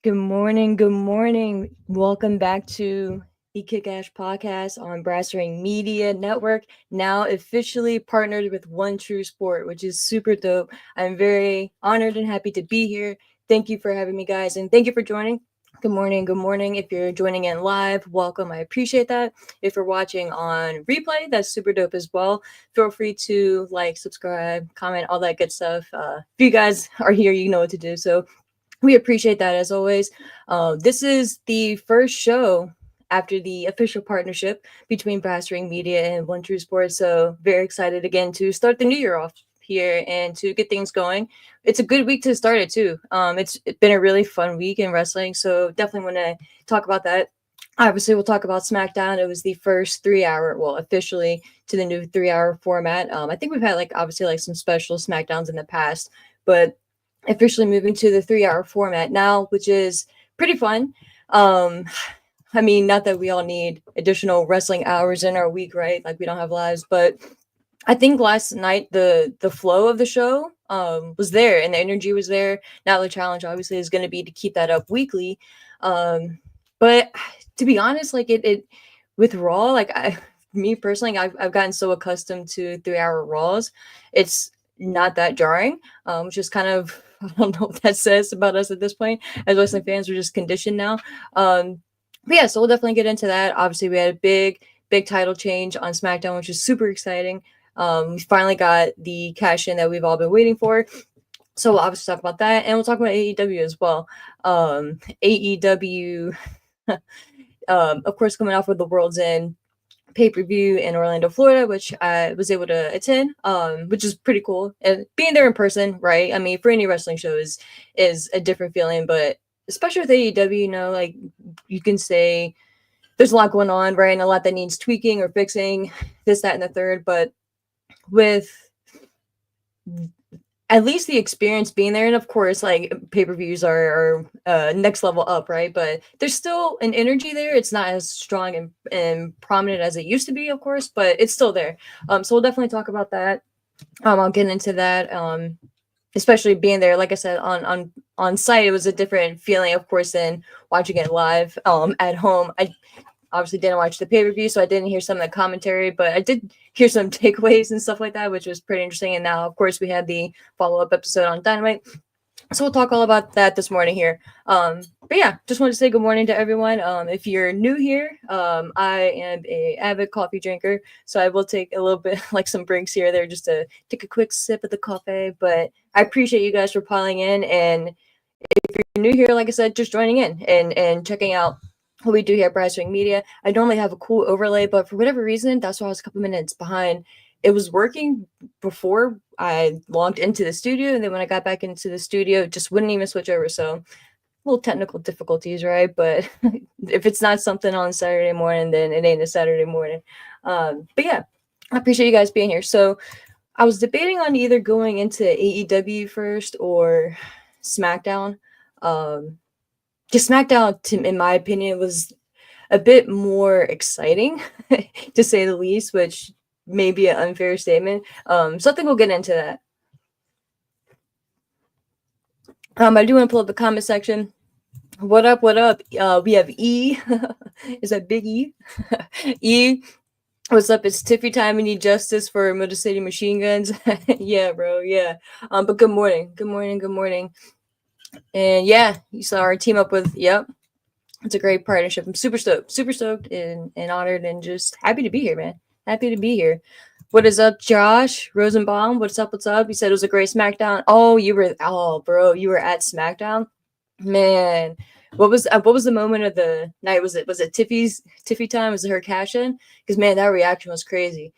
Good morning. Good morning. Welcome back to the KickAsh Podcast on Brassering Media Network, now officially partnered with One True Sport, which is super dope. I'm very honored and happy to be here. Thank you for having me, guys, and thank you for joining. Good morning. Good morning. If you're joining in live, welcome. I appreciate that. If you're watching on replay, that's super dope as well. Feel free to like, subscribe, comment, all that good stuff. If you guys are here, you know what to do. So we appreciate that as always. This is the first show after the official partnership between Brassering Media and One True Sports. So very excited again to start the new year off here and to get things going. It's a good week to start it too. It's been a really fun week in wrestling, so definitely want to talk about that. Obviously, we'll talk about SmackDown. It was the first 3 hour, well, officially to the new 3 hour format. I think we've had obviously some special SmackDowns in the past, but officially moving to the 3 hour format now, which is pretty fun. I mean, not that we all need additional wrestling hours in our week, right? Like we don't have lives, but I think last night the flow of the show was there and the energy was there. Now the challenge obviously is going to be to keep that up weekly. But to be honest, it with Raw, me personally, I've gotten so accustomed to 3 hour Raws. It's not that jarring, which is kind of I don't know what that says about us at this point. As wrestling fans, we're just conditioned now. But yeah, so we'll definitely get into that. Obviously, we had a big title change on SmackDown, which is super exciting. We finally got the cash in that we've all been waiting for. So we'll obviously talk about that, and we'll talk about AEW as well. AEW, of course, coming off with the World's End pay-per-view in Orlando, Florida, which I was able to attend, which is pretty cool. And being there in person, right? I mean, for any wrestling show is a different feeling, but especially with AEW, you can say there's a lot going on, right? And a lot that needs tweaking or fixing, this, that, and the third. But with at least the experience being there, and of course pay-per-views are next level up, right? But there's still an energy there. It's not as strong and prominent as it used to be, of course, but it's still there. So we'll definitely talk about that. I'll get into that. Especially being there, like I said, on site, it was a different feeling, of course, than watching it live at home. I obviously didn't watch the pay-per-view, so I didn't hear some of the commentary, but I did hear some takeaways and stuff like that, which was pretty interesting. And now, of course, we had the follow-up episode on Dynamite. So we'll talk all about that this morning here. But yeah, just wanted to say good morning to everyone. If you're new here, I am a avid coffee drinker, so I will take a little bit some breaks here or there just to take a quick sip of the coffee. But I appreciate you guys for piling in. And if you're new here, like I said, just joining in and checking out what we do here at Brassering Media. I normally have a cool overlay, but for whatever reason, that's why I was a couple minutes behind. It was working before I logged into the studio, and then when I got back into the studio, it just wouldn't even switch over. So little technical difficulties, right? But if it's not something on Saturday morning, then it ain't a Saturday morning. But yeah, I appreciate you guys being here. So I was debating on either going into AEW first or SmackDown. Just SmackDown, in my opinion, was a bit more exciting, to say the least, which may be an unfair statement. So I think we'll get into that. I do want to pull up the comment section. What up? What up? We have E. Is that Big E? E. What's up? It's Tiffy time. We need justice for Motor City Machine Guns. Yeah, bro. Yeah. But good morning. Good morning. Good morning. And yeah, you saw our team up with, yep. It's a great partnership. I'm super stoked and honored and just happy to be here, man. Happy to be here. What is up, Josh Rosenbaum? What's up? What's up? You said it was a great SmackDown. Oh, bro, you were at SmackDown, man. What was the moment of the night? Was it Tiffy time? Was it her cash in? Because man, that reaction was crazy.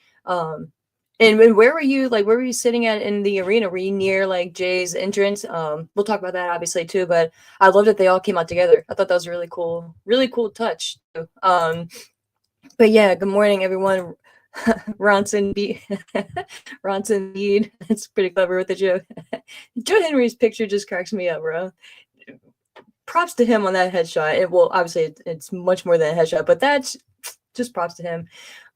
And where were you? Where were you sitting at in the arena? Were you near Jay's entrance? We'll talk about that obviously too. But I love that they all came out together. I thought that was a really cool touch. But yeah, good morning, everyone. Ronson Bead. That's pretty clever with the joke. Joe Henry's picture just cracks me up, bro. Props to him on that headshot. Obviously it's much more than a headshot, but that's just props to him.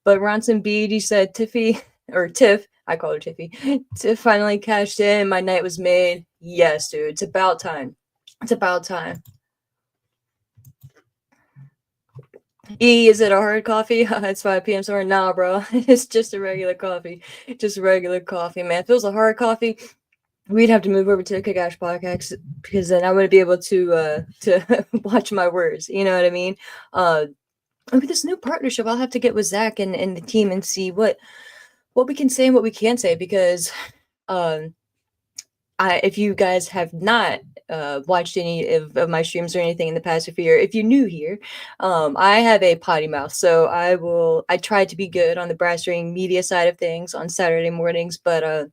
But Ronson Bead, he said Tiffy, or Tiff, I call her Tiffy. Tiff finally cashed in. My night was made. Yes, dude. It's about time. Is it a hard coffee? It's 5 p.m. somewhere. Nah, bro. It's just a regular coffee. Just a regular coffee, man. If it was a hard coffee, we'd have to move over to the KickAsh Podcast because then I wouldn't be able to watch my words. You know what I mean? With this new partnership, I'll have to get with Zach and the team and see what we can say and what we can't say because um if you guys have not watched any of my streams or anything in the past, if you're new here, I have a potty mouth, so I try to be good on the brass ring media side of things on Saturday mornings, but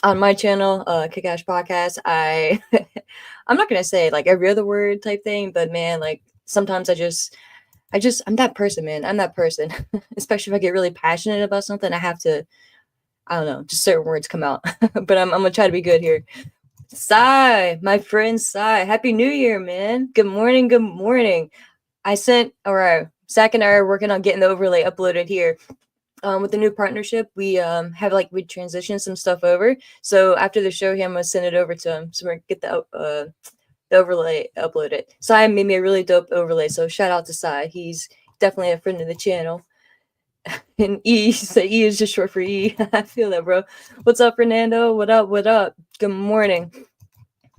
on my channel, KickAsh Podcast, I'm not gonna say like every other word type thing, but man, like sometimes I'm that person, man. I'm that person. Especially if I get really passionate about something, I have to, I don't know, just certain words come out. But I'm gonna try to be good here. Sai, my friend Sai, Happy New Year, man. Good morning, good morning. Zach and I are working on getting the overlay uploaded here. With the new partnership, we we transitioned some stuff over. So after the show, I'm gonna send it over to him. So we're gonna get the overlay uploaded. Sai made me a really dope overlay. So shout out to Sai. He's definitely a friend of the channel. And E is just short for E. I feel that, bro. What's up, Fernando? What up? What up? Good morning.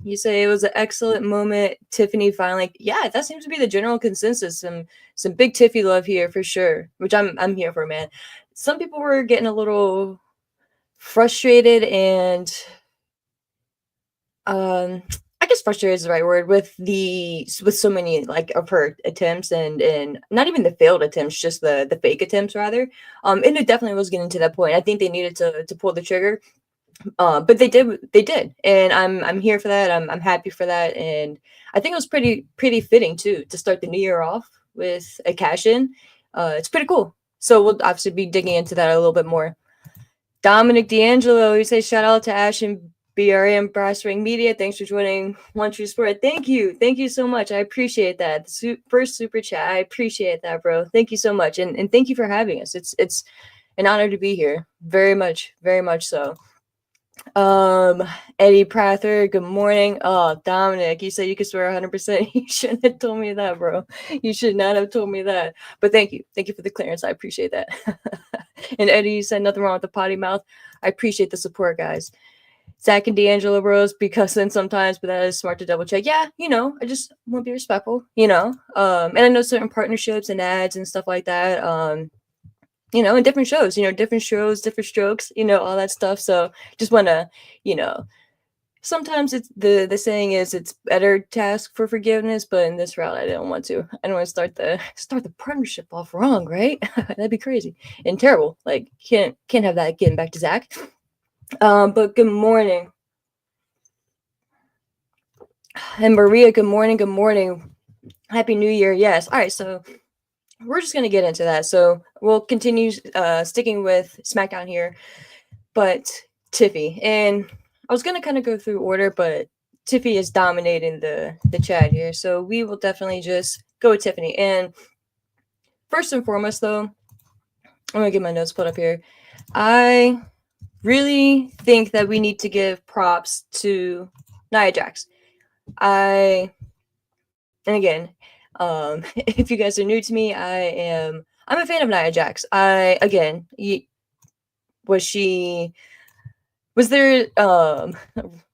You say it was an excellent moment. Tiffany finally, yeah, that seems to be the general consensus. Some big Tiffy love here for sure, which I'm here for, man. Some people were getting a little frustrated and I guess frustrated is the right word with so many like of her attempts and not even the failed attempts, just the fake attempts rather. And it definitely was getting to that point. I think they needed to pull the trigger. But they did, and I'm here for that. I'm happy for that, and I think it was pretty fitting too to start the new year off with a cash in. It's pretty cool. So we'll obviously be digging into that a little bit more. Dominic D'Angelo, you say shout out to Ash and BRM Brass Ring Media. Thanks for joining One True Sport. Thank you so much. I appreciate that. First super chat. I appreciate that, bro. Thank you so much, and thank you for having us. It's an honor to be here. Very much so. Eddie Prather, good morning. Oh, Dominic, you said you could swear 100%. You shouldn't have told me that, bro. You should not have told me that. But thank you for the clearance. I appreciate that. And Eddie, you said nothing wrong with the potty mouth. I appreciate the support, guys. Zach and D'Angelo bros, because then sometimes, but that is smart to double check. Yeah, I just want to be respectful, and I know certain partnerships and ads and stuff like that. And different shows, different strokes, all that stuff. So just want to, sometimes it's the saying is it's better to ask for forgiveness, but in this route, I don't want to start the partnership off wrong, right? That'd be crazy and terrible. Like can't have that getting back to Zach. But good morning. And Maria, good morning. Happy New Year. Yes. All right. So we're just going to get into that. So we'll continue sticking with SmackDown here, but Tiffy. And I was going to kind of go through order, but Tiffy is dominating the chat here. So we will definitely just go with Tiffany. And first and foremost, though, I'm going to get my notes put up here. I really think that we need to give props to Nia Jax. And again, if you guys are new to me, I'm a fan of Nia Jax. Was there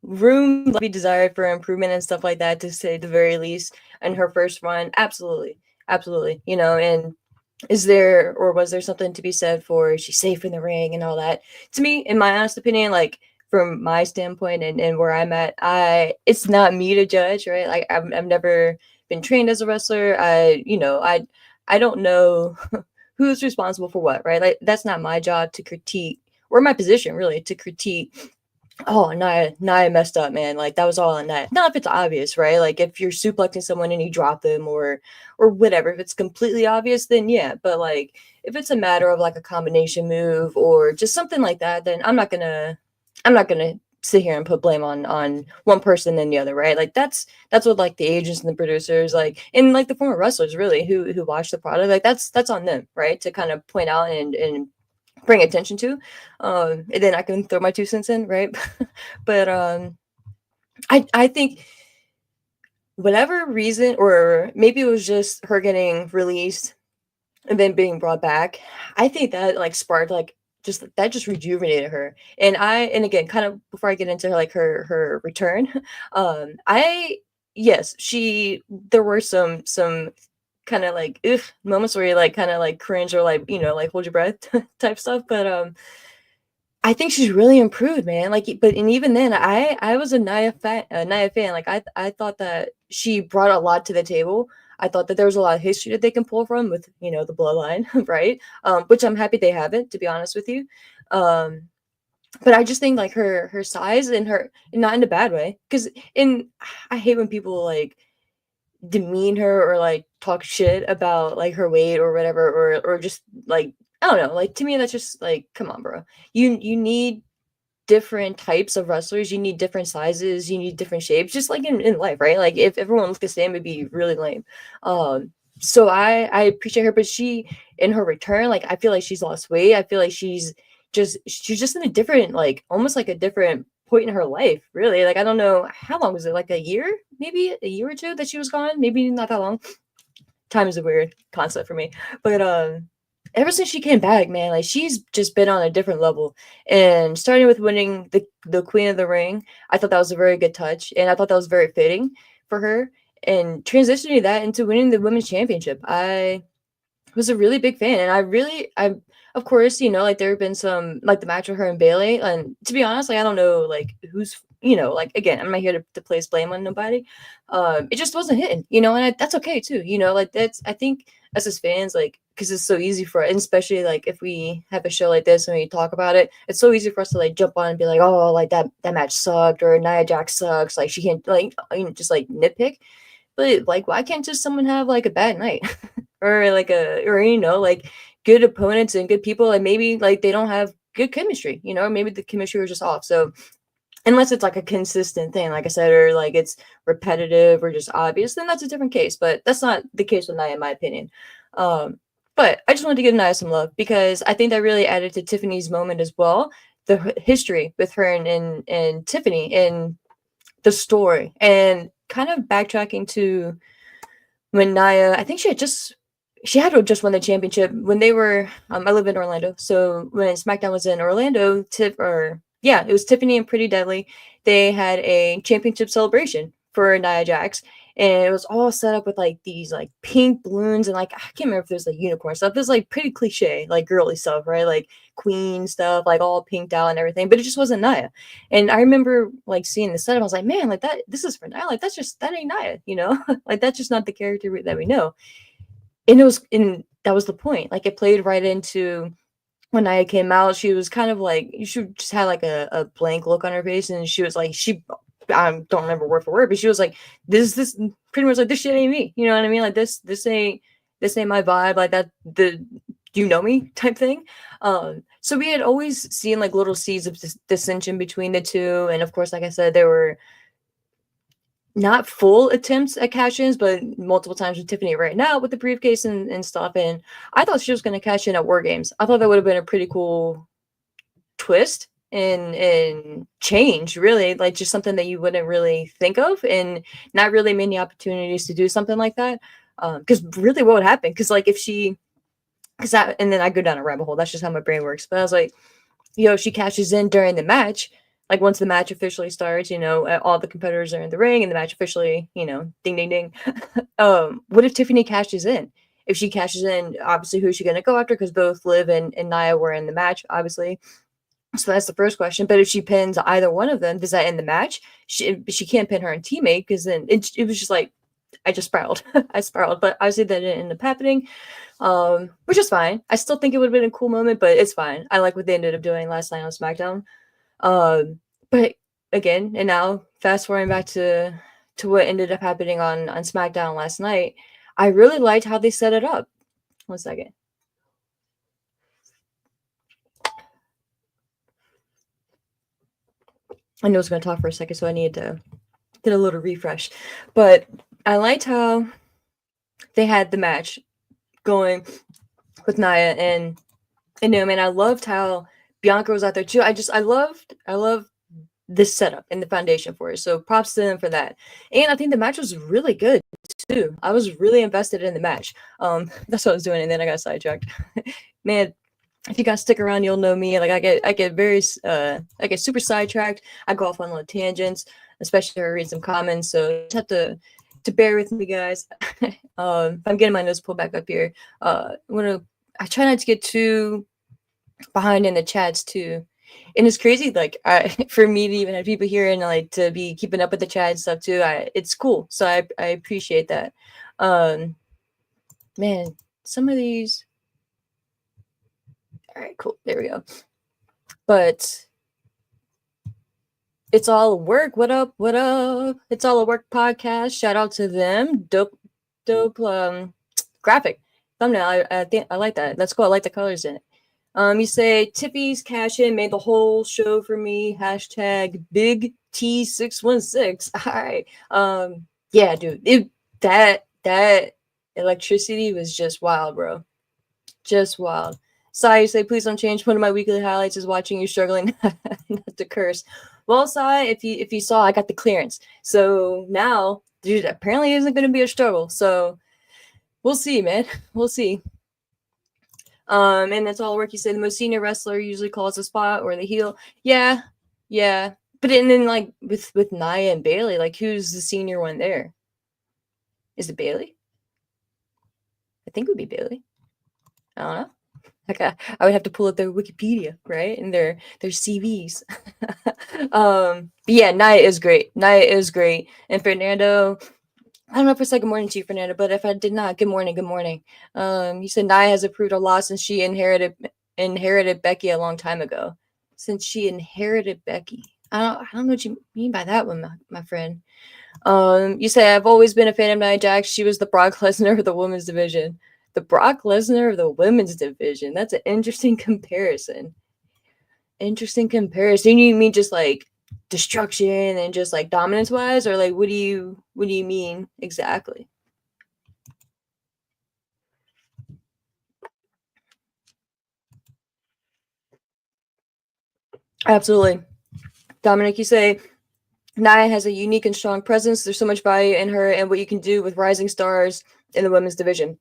room to be desired for improvement and stuff like that, to say the very least, in her first run? Absolutely. And was there something to be said for she's safe in the ring and all that? To me, in my honest opinion, like from my standpoint and where I'm at, it's not me to judge, right? Like I've never been trained as a wrestler. I don't know who's responsible for what, right? Like that's not my job to critique, or my position really to critique. Oh, Nia messed up, man. Like that was all on Nia. Not if it's obvious, right? Like if you're suplexing someone and you drop them or whatever, if it's completely obvious, then yeah. But like if it's a matter of like a combination move or just something like that, then I'm not gonna sit here and put blame on one person than the other, right? Like that's what like the agents and the producers, like, and like the former wrestlers really who watch the product, like that's on them, right? To kind of point out and bring attention to, and then I can throw my 2 cents in, right? But I think whatever reason, or maybe it was just her getting released and then being brought back, I think that like sparked like just rejuvenated her. And again, kind of before I get into like her return, I yes, she there were some kind of like ugh, moments where you like kind of like cringe or like like hold your breath type stuff, but I think she's really improved, man. Like, but and even then, I was a Nia fan. Like, I thought that she brought a lot to the table. I thought that there was a lot of history that they can pull from with the bloodline, right? Which I'm happy they haven't, to be honest with you. Um, but I just think like her size and her and not in a bad way, because in I hate when people like demean her or like talk shit about like her weight or whatever, or just like I don't know. Like to me, that's just like come on, bro. You need different types of wrestlers. You need different sizes. You need different shapes. Just like in life, right? Like if everyone looked the same, it'd be really lame. So I appreciate her, but she in her return, like I feel like she's lost weight. I feel like she's just in a different like almost like a different point in her life. Really, like I don't know how long was it? Like a year, maybe a year or two that she was gone. Maybe not that long. Time is a weird concept for me, but ever since she came back, man, like she's just been on a different level. And starting with winning the Queen of the Ring, I thought that was a very good touch, and I thought that was very fitting for her. And transitioning that into winning the women's championship, I was a really big fan, and I of course, like there have been some like the match with her and Bailey, and to be honest, like I don't know like who's like again, I'm not here to place blame on nobody. It just wasn't hitting, and that's okay too, like that's I think us as fans, like because it's so easy for, and especially like if we have a show like this and we talk about it, it's so easy for us to like jump on and be like, oh, like that match sucked or Nia Jax sucks, like she can't like just like nitpick. But like, why can't just someone have like a bad night, or like like good opponents and good people, and maybe like they don't have good chemistry, or maybe the chemistry was just off. So unless it's like a consistent thing, like I said, or like it's repetitive or just obvious, then that's a different case. But that's not the case with Nia, in my opinion. Um, but I just wanted to give Nia some love because I think that really added to Tiffany's moment as well. The history with her and Tiffany and the story, and kind of backtracking to when Nia, I think she had to have just won the championship when they were. I live in Orlando, so when SmackDown was in Orlando, it was Tiffany and Pretty Deadly. They had a championship celebration for Nia Jax, and it was all set up with like these like pink balloons and like I can't remember if there's like unicorn stuff. There's like pretty cliche, like girly stuff, right? Like queen stuff, like all pinked out and everything. But it just wasn't Nia. And I remember like seeing the set, I was like, man, like that. This is for Nia. Like that ain't Nia, like that's just not the character that we know. And that was the point. Like it played right into when Nia came out. She was kind of like she just had like a blank look on her face, and she was like I don't remember word for word, but she was like, this pretty much like this shit ain't me. You know what I mean? Like this ain't my vibe. Like that the you know me type thing. So we had always seen like little seeds of dissension between the two, and of course, like I said, there were not full attempts at cash-ins, but multiple times with Tiffany right now with the briefcase and stuff. And I thought she was going to cash in at War Games. I thought that would have been a pretty cool twist and change, really, like just something that you wouldn't really think of, and not really many opportunities to do something like that. Because really, what would happen? Because like if she, and then I go down a rabbit hole. That's just how my brain works. But I was like, she cashes in during the match. Like once the match officially starts, all the competitors are in the ring and the match officially, ding ding ding. What if Tiffany cashes in? If she cashes in, obviously who's she gonna go after? Because both Liv and Nia were in the match, obviously. So that's the first question. But if she pins either one of them, does that end the match? She can't pin her teammate because then it was just like I just spiraled. I spiraled. But obviously that didn't end up happening, which is fine. I still think it would have been a cool moment, but it's fine. I like what they ended up doing last night on SmackDown. But again, and now fast forwarding back to what ended up happening on SmackDown last night, I really liked how they set it up. One second. I know I was going to talk for a second, so I needed to get a little refresh. But I liked how they had the match going with Nia and Naomi, and I loved how Bianca was out there too. I loved this setup and the foundation for it. So props to them for that. And I think the match was really good too. I was really invested in the match. That's what I was doing, and then I got sidetracked. Man, if you guys stick around, you'll know me. Like I get super sidetracked. I go off on little tangents, especially if I read some comments. So you just have to bear with me, guys. I'm getting my notes pulled back up here. I try not to get too behind in the chats too. And it's crazy, like for me to even have people here and like to be keeping up with the chat and stuff too. It's cool, so I appreciate that. Man, some of these. All right, cool. There we go. But it's all work. What up? What up? It's all a work podcast. Shout out to them. Dope graphic thumbnail. I think I like that. That's cool. I like the colors in it. You say Tiffy's cash in made the whole show for me. Hashtag Big T616. All right. Yeah, dude. That electricity was just wild, bro. Just wild. Sai, you say, please don't change. One of my weekly highlights is watching you struggling not to curse. Well, Sai, if you saw, I got the clearance. So now, dude, apparently isn't going to be a struggle. So we'll see, man. We'll see. And that's all work. You say the most senior wrestler usually calls the spot or the heel. Yeah. But then like with Nia and Bailey, like who's the senior one there? Is it Bailey? I think it would be Bailey. I don't know. Okay, I would have to pull up their Wikipedia, right? And their CVs. But yeah, Nia is great. And Fernando, I don't know if it's like good morning to you, Fernando, but if I did not, good morning. You said Nia has approved a lot since she inherited Becky a long time ago. Since she inherited Becky. I don't know what you mean by that one, my friend. You say I've always been a fan of Nia Jax. She was the Brock Lesnar of the women's division. The Brock Lesnar of the women's division. That's an interesting comparison. You mean just like destruction and just like dominance wise, or like what do you mean exactly? Absolutely. Dominic, you say Nia has a unique and strong presence. There's so much value in her and what you can do with rising stars in the women's division.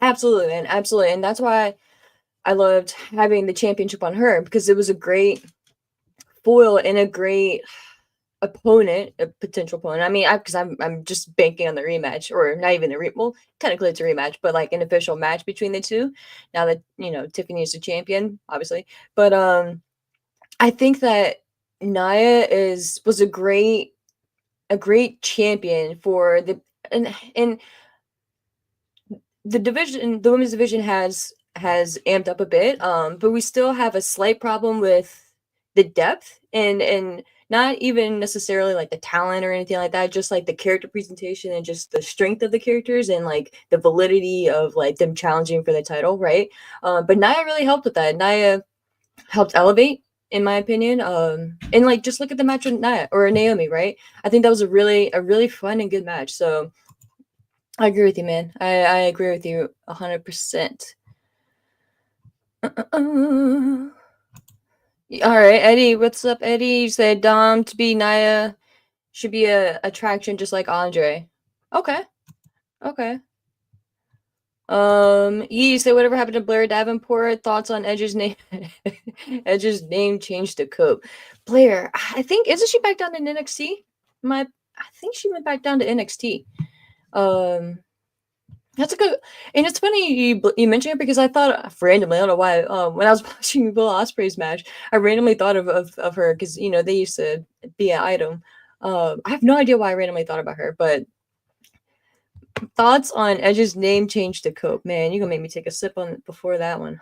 Absolutely, man. Absolutely. And that's why I loved having the championship on her, because it was a great foil and a great opponent, a potential opponent. I mean, because I'm just banking on the rematch, or not even the well, technically it's a rematch, but like an official match between the two. Now that Tiffany is the champion, obviously, but I think that Nia was a great champion for the and the division, the women's division has amped up a bit, but we still have a slight problem with the depth and not even necessarily like the talent or anything like that, just like the character presentation and just the strength of the characters and like the validity of like them challenging for the title, right? But Nia really helped with that. Nia helped elevate, in my opinion. And like just look at the match with Nia or Naomi, right? I think that was a really fun and good match. So I agree with you, man. I agree with you 100%. All right, Eddie, what's up, Eddie? You said Dom to be Nia should be a attraction just like Andre. Okay. You say whatever happened to Blair Davenport? Thoughts on Edge's name? Edge's name changed to Cope. Blair, I think isn't she back down in NXT? I think she went back down to NXT. That's a good, and it's funny you mentioned it because I thought randomly, I don't know why, when I was watching Will Ospreay's match, I randomly thought of her because they used to be an item. I have no idea why I randomly thought about her, but thoughts on Edge's name change to Cope? Man, you're gonna make me take a sip on before that one.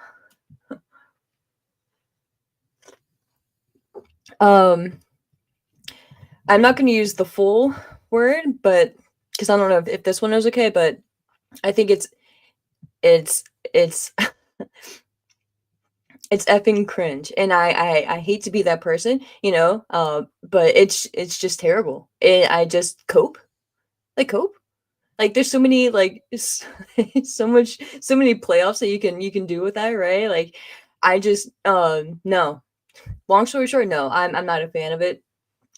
I'm not gonna use the full word, but because I don't know if this one is okay, but I think it's it's effing cringe, and I hate to be that person, but it's just terrible. I just cope, like there's so many like so many playoffs that you can do with that, right? Like I just no. Long story short, no, I'm not a fan of it.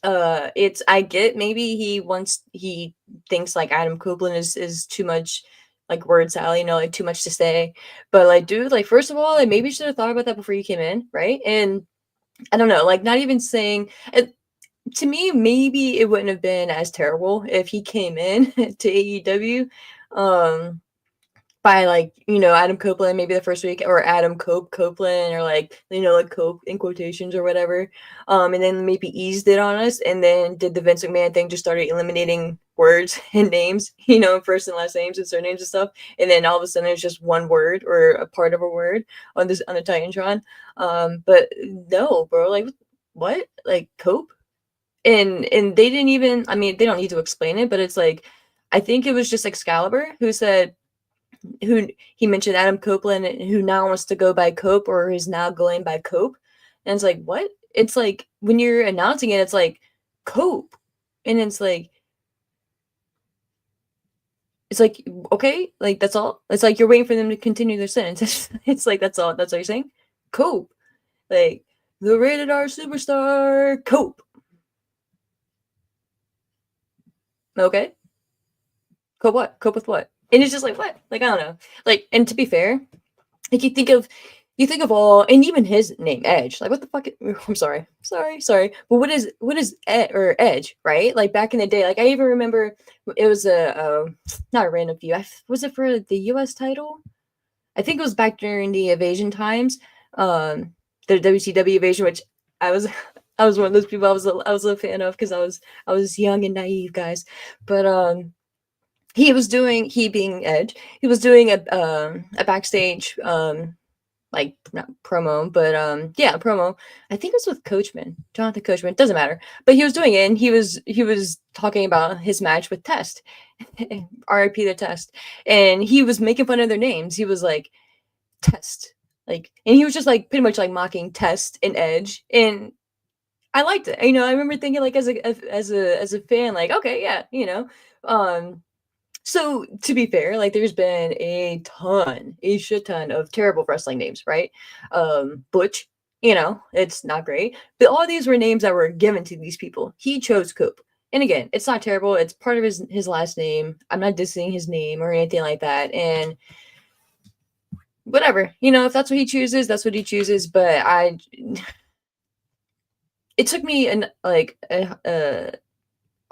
It's I get maybe he thinks like Adam Copeland is too much like word salad, like too much to say. But like, dude, like first of all, like maybe you should have thought about that before you came in, right? And I don't know, like not even saying it, to me, maybe it wouldn't have been as terrible if he came in to AEW. Um by like Adam Copeland maybe the first week, or Adam Copeland, or like like Cope in quotations or whatever, and then maybe eased it on us, and then did the Vince McMahon thing, just started eliminating words and names, first and last names and surnames and stuff, and then all of a sudden it's just one word or a part of a word on the Titantron. But no, bro, like what, like Cope, and they didn't even, I mean, they don't need to explain it, but it's like I think it was just Excalibur who said, who he mentioned Adam Copeland, who now wants to go by Cope, or is now going by Cope. And it's like, what? It's like when you're announcing it, it's like Cope. And it's like, okay, like that's all. It's like you're waiting for them to continue their sentence. It's like that's all you're saying? Cope. Like the rated R superstar Cope. Okay. Cope what? Cope with what? And it's just like, what? Like, I don't know. Like, and to be fair, like you think of all, and even his name, Edge. Like, what the fuck? I'm sorry. But what is Edge, right? Like back in the day, like I even remember it was not a random feud. Was it for the U.S. title? I think it was back during the Evasion times, the WCW Evasion, which I was I was one of those people I was a fan of, because I was young and naive, guys. But he being Edge, he was doing a backstage like not promo, but yeah, promo. I think it was with Coachman, Jonathan Coachman. Doesn't matter, but he was doing it, and he was talking about his match with Test, R.I.P. the Test, and he was making fun of their names. He was like Test, like, and he was just like pretty much like mocking Test and Edge, and I liked it. I remember thinking like as a fan, like, okay, yeah, So to be fair, like there's been a shit ton of terrible wrestling names, right? Butch, it's not great. But all these were names that were given to these people. He chose Coop. And again, it's not terrible. It's part of his last name. I'm not dissing his name or anything like that. And whatever, if that's what he chooses, that's what he chooses. But it took me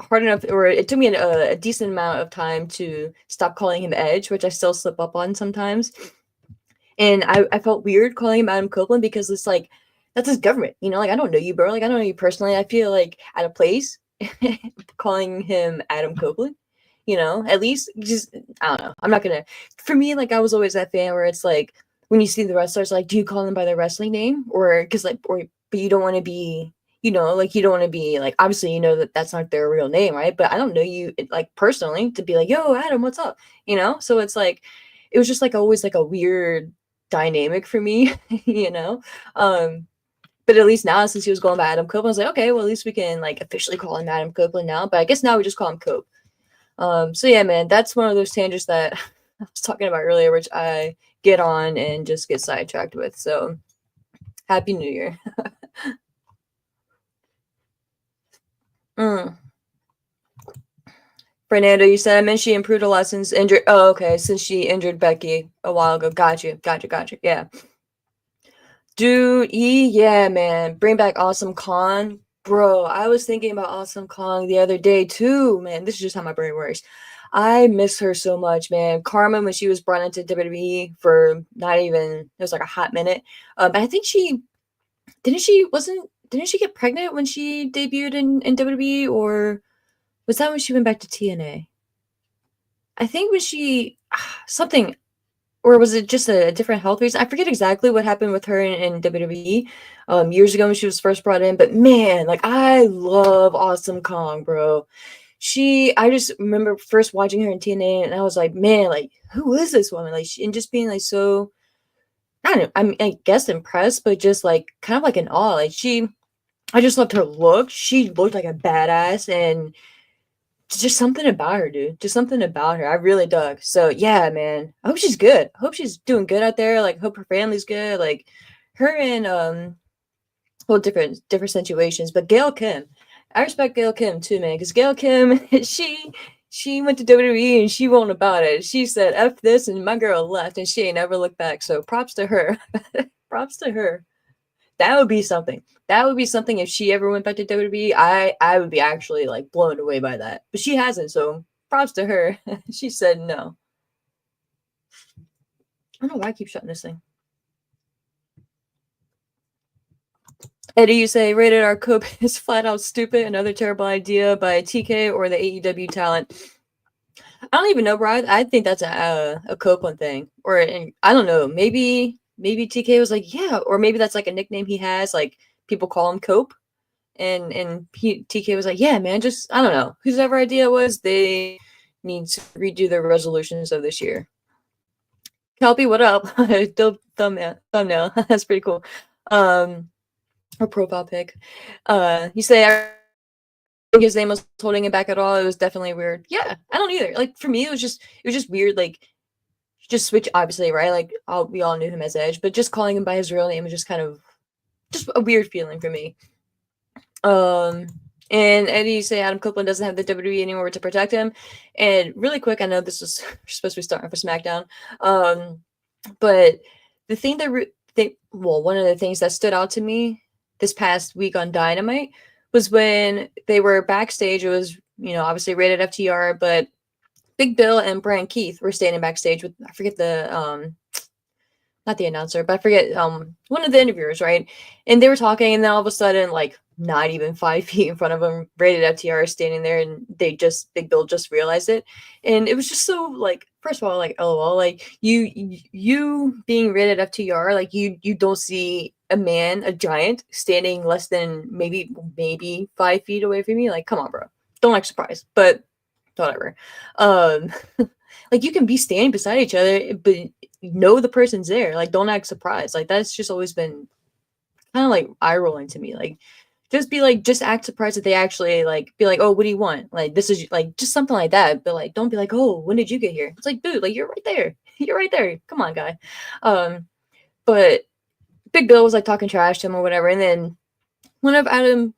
hard enough, or it took me a decent amount of time to stop calling him Edge, which I still slip up on sometimes. And I felt weird calling him Adam Copeland, because it's like, that's his government, like I don't know you, bro. Like I don't know you personally. I feel like out of place calling him Adam Copeland. At least just, I don't know. I'm not gonna. For me, like I was always that fan where it's like when you see the wrestlers, like, do you call them by their wrestling name, or because like, or but you don't want to be, like you don't want to be like, obviously that that's not their real name, right? But I don't know you like personally to be like, yo, Adam, what's up? So it's like, it was just like always like a weird dynamic for me, but at least now, since he was going by Adam Copeland, I was like, okay, well at least we can like officially call him Adam Copeland now. But I guess now we just call him Cope. So yeah, man, that's one of those tangents that I was talking about earlier, which I get on and just get sidetracked with. So happy New Year. Fernando, you said, I meant she improved a lot since injured. Oh, okay, since she injured Becky a while ago. Gotcha. Yeah. Dude, yeah, man. Bring back Awesome Kong. Bro, I was thinking about Awesome Kong the other day too, man. This is just how my brain works. I miss her so much, man. Karma, when she was brought into WWE for not even, it was like a hot minute. But I think didn't she get pregnant when she debuted in WWE, or was that when she went back to TNA? I think when she, something, or was it just a different health reason? I forget exactly what happened with her in WWE years ago when she was first brought in. But man, like I love Awesome Kong, bro. I just remember first watching her in TNA, and I was like, man, like who is this woman? Like, and just being like so, I don't know. I guess impressed, but just like kind of like in awe. Like I just loved her look. She looked like a badass, and just something about her, dude. Just something about her. I really dug. So yeah, man. I hope she's good. I hope she's doing good out there. Like, hope her family's good. Like, her and well, different situations. But Gail Kim, I respect Gail Kim too, man, because Gail Kim, she went to WWE and she won't about it. She said F this and my girl left and she ain't never looked back. So props to her. Props to her. That would be something. That would be something if she ever went back to WWE. I would be actually like blown away by that. But she hasn't, so props to her. She said no. I don't know why I keep shutting this thing. Eddie, you say rated R Cope is flat out stupid. Another terrible idea by TK or the AEW talent. I don't even know, bro. I think that's a Copeland thing, or I don't know. Maybe TK was like, yeah, or maybe that's like a nickname he has. Like people call him Cope, and TK was like, yeah, man. Just I don't know. Whosever idea it was, they need to redo their resolutions of this year. Kelpie, what up? Dope thumbnail. That's pretty cool. A profile pic. You say I think his name was holding it back at all. It was definitely weird. Yeah, I don't either. Like for me, it was just weird. Like just switch, obviously, right? Like we all knew him as Edge, but just calling him by his real name was just kind of just a weird feeling for me. And Eddie say Adam Copeland doesn't have the WWE anymore to protect him. And really quick, I know this was supposed to be starting for SmackDown, but the thing that one of the things that stood out to me this past week on Dynamite was when they were backstage. It was, obviously rated FTR, but Big Bill and Brian Keith were standing backstage with, I forget the, not the announcer, but I forget, one of the interviewers, right? And they were talking, and then all of a sudden, like, not even 5 feet in front of them, rated FTR is standing there, and Big Bill just realized it. And it was just so, like, first of all, like, LOL, like, you being rated FTR, like, you don't see a man, a giant, standing less than maybe 5 feet away from me. Like, come on, bro. Don't act surprised, but whatever. Like, you can be standing beside each other, but know the person's there. Like, don't act surprised. Like, that's just always been kind of like eye rolling to me. Like, just act surprised that they actually like be like, oh, what do you want? Like, this is like just something like that. But like, don't be like, oh, when did you get here? It's like, dude, like you're right there. You're right there. Come on, guy. But Big Bill was like talking trash to him or whatever, and then one of Adam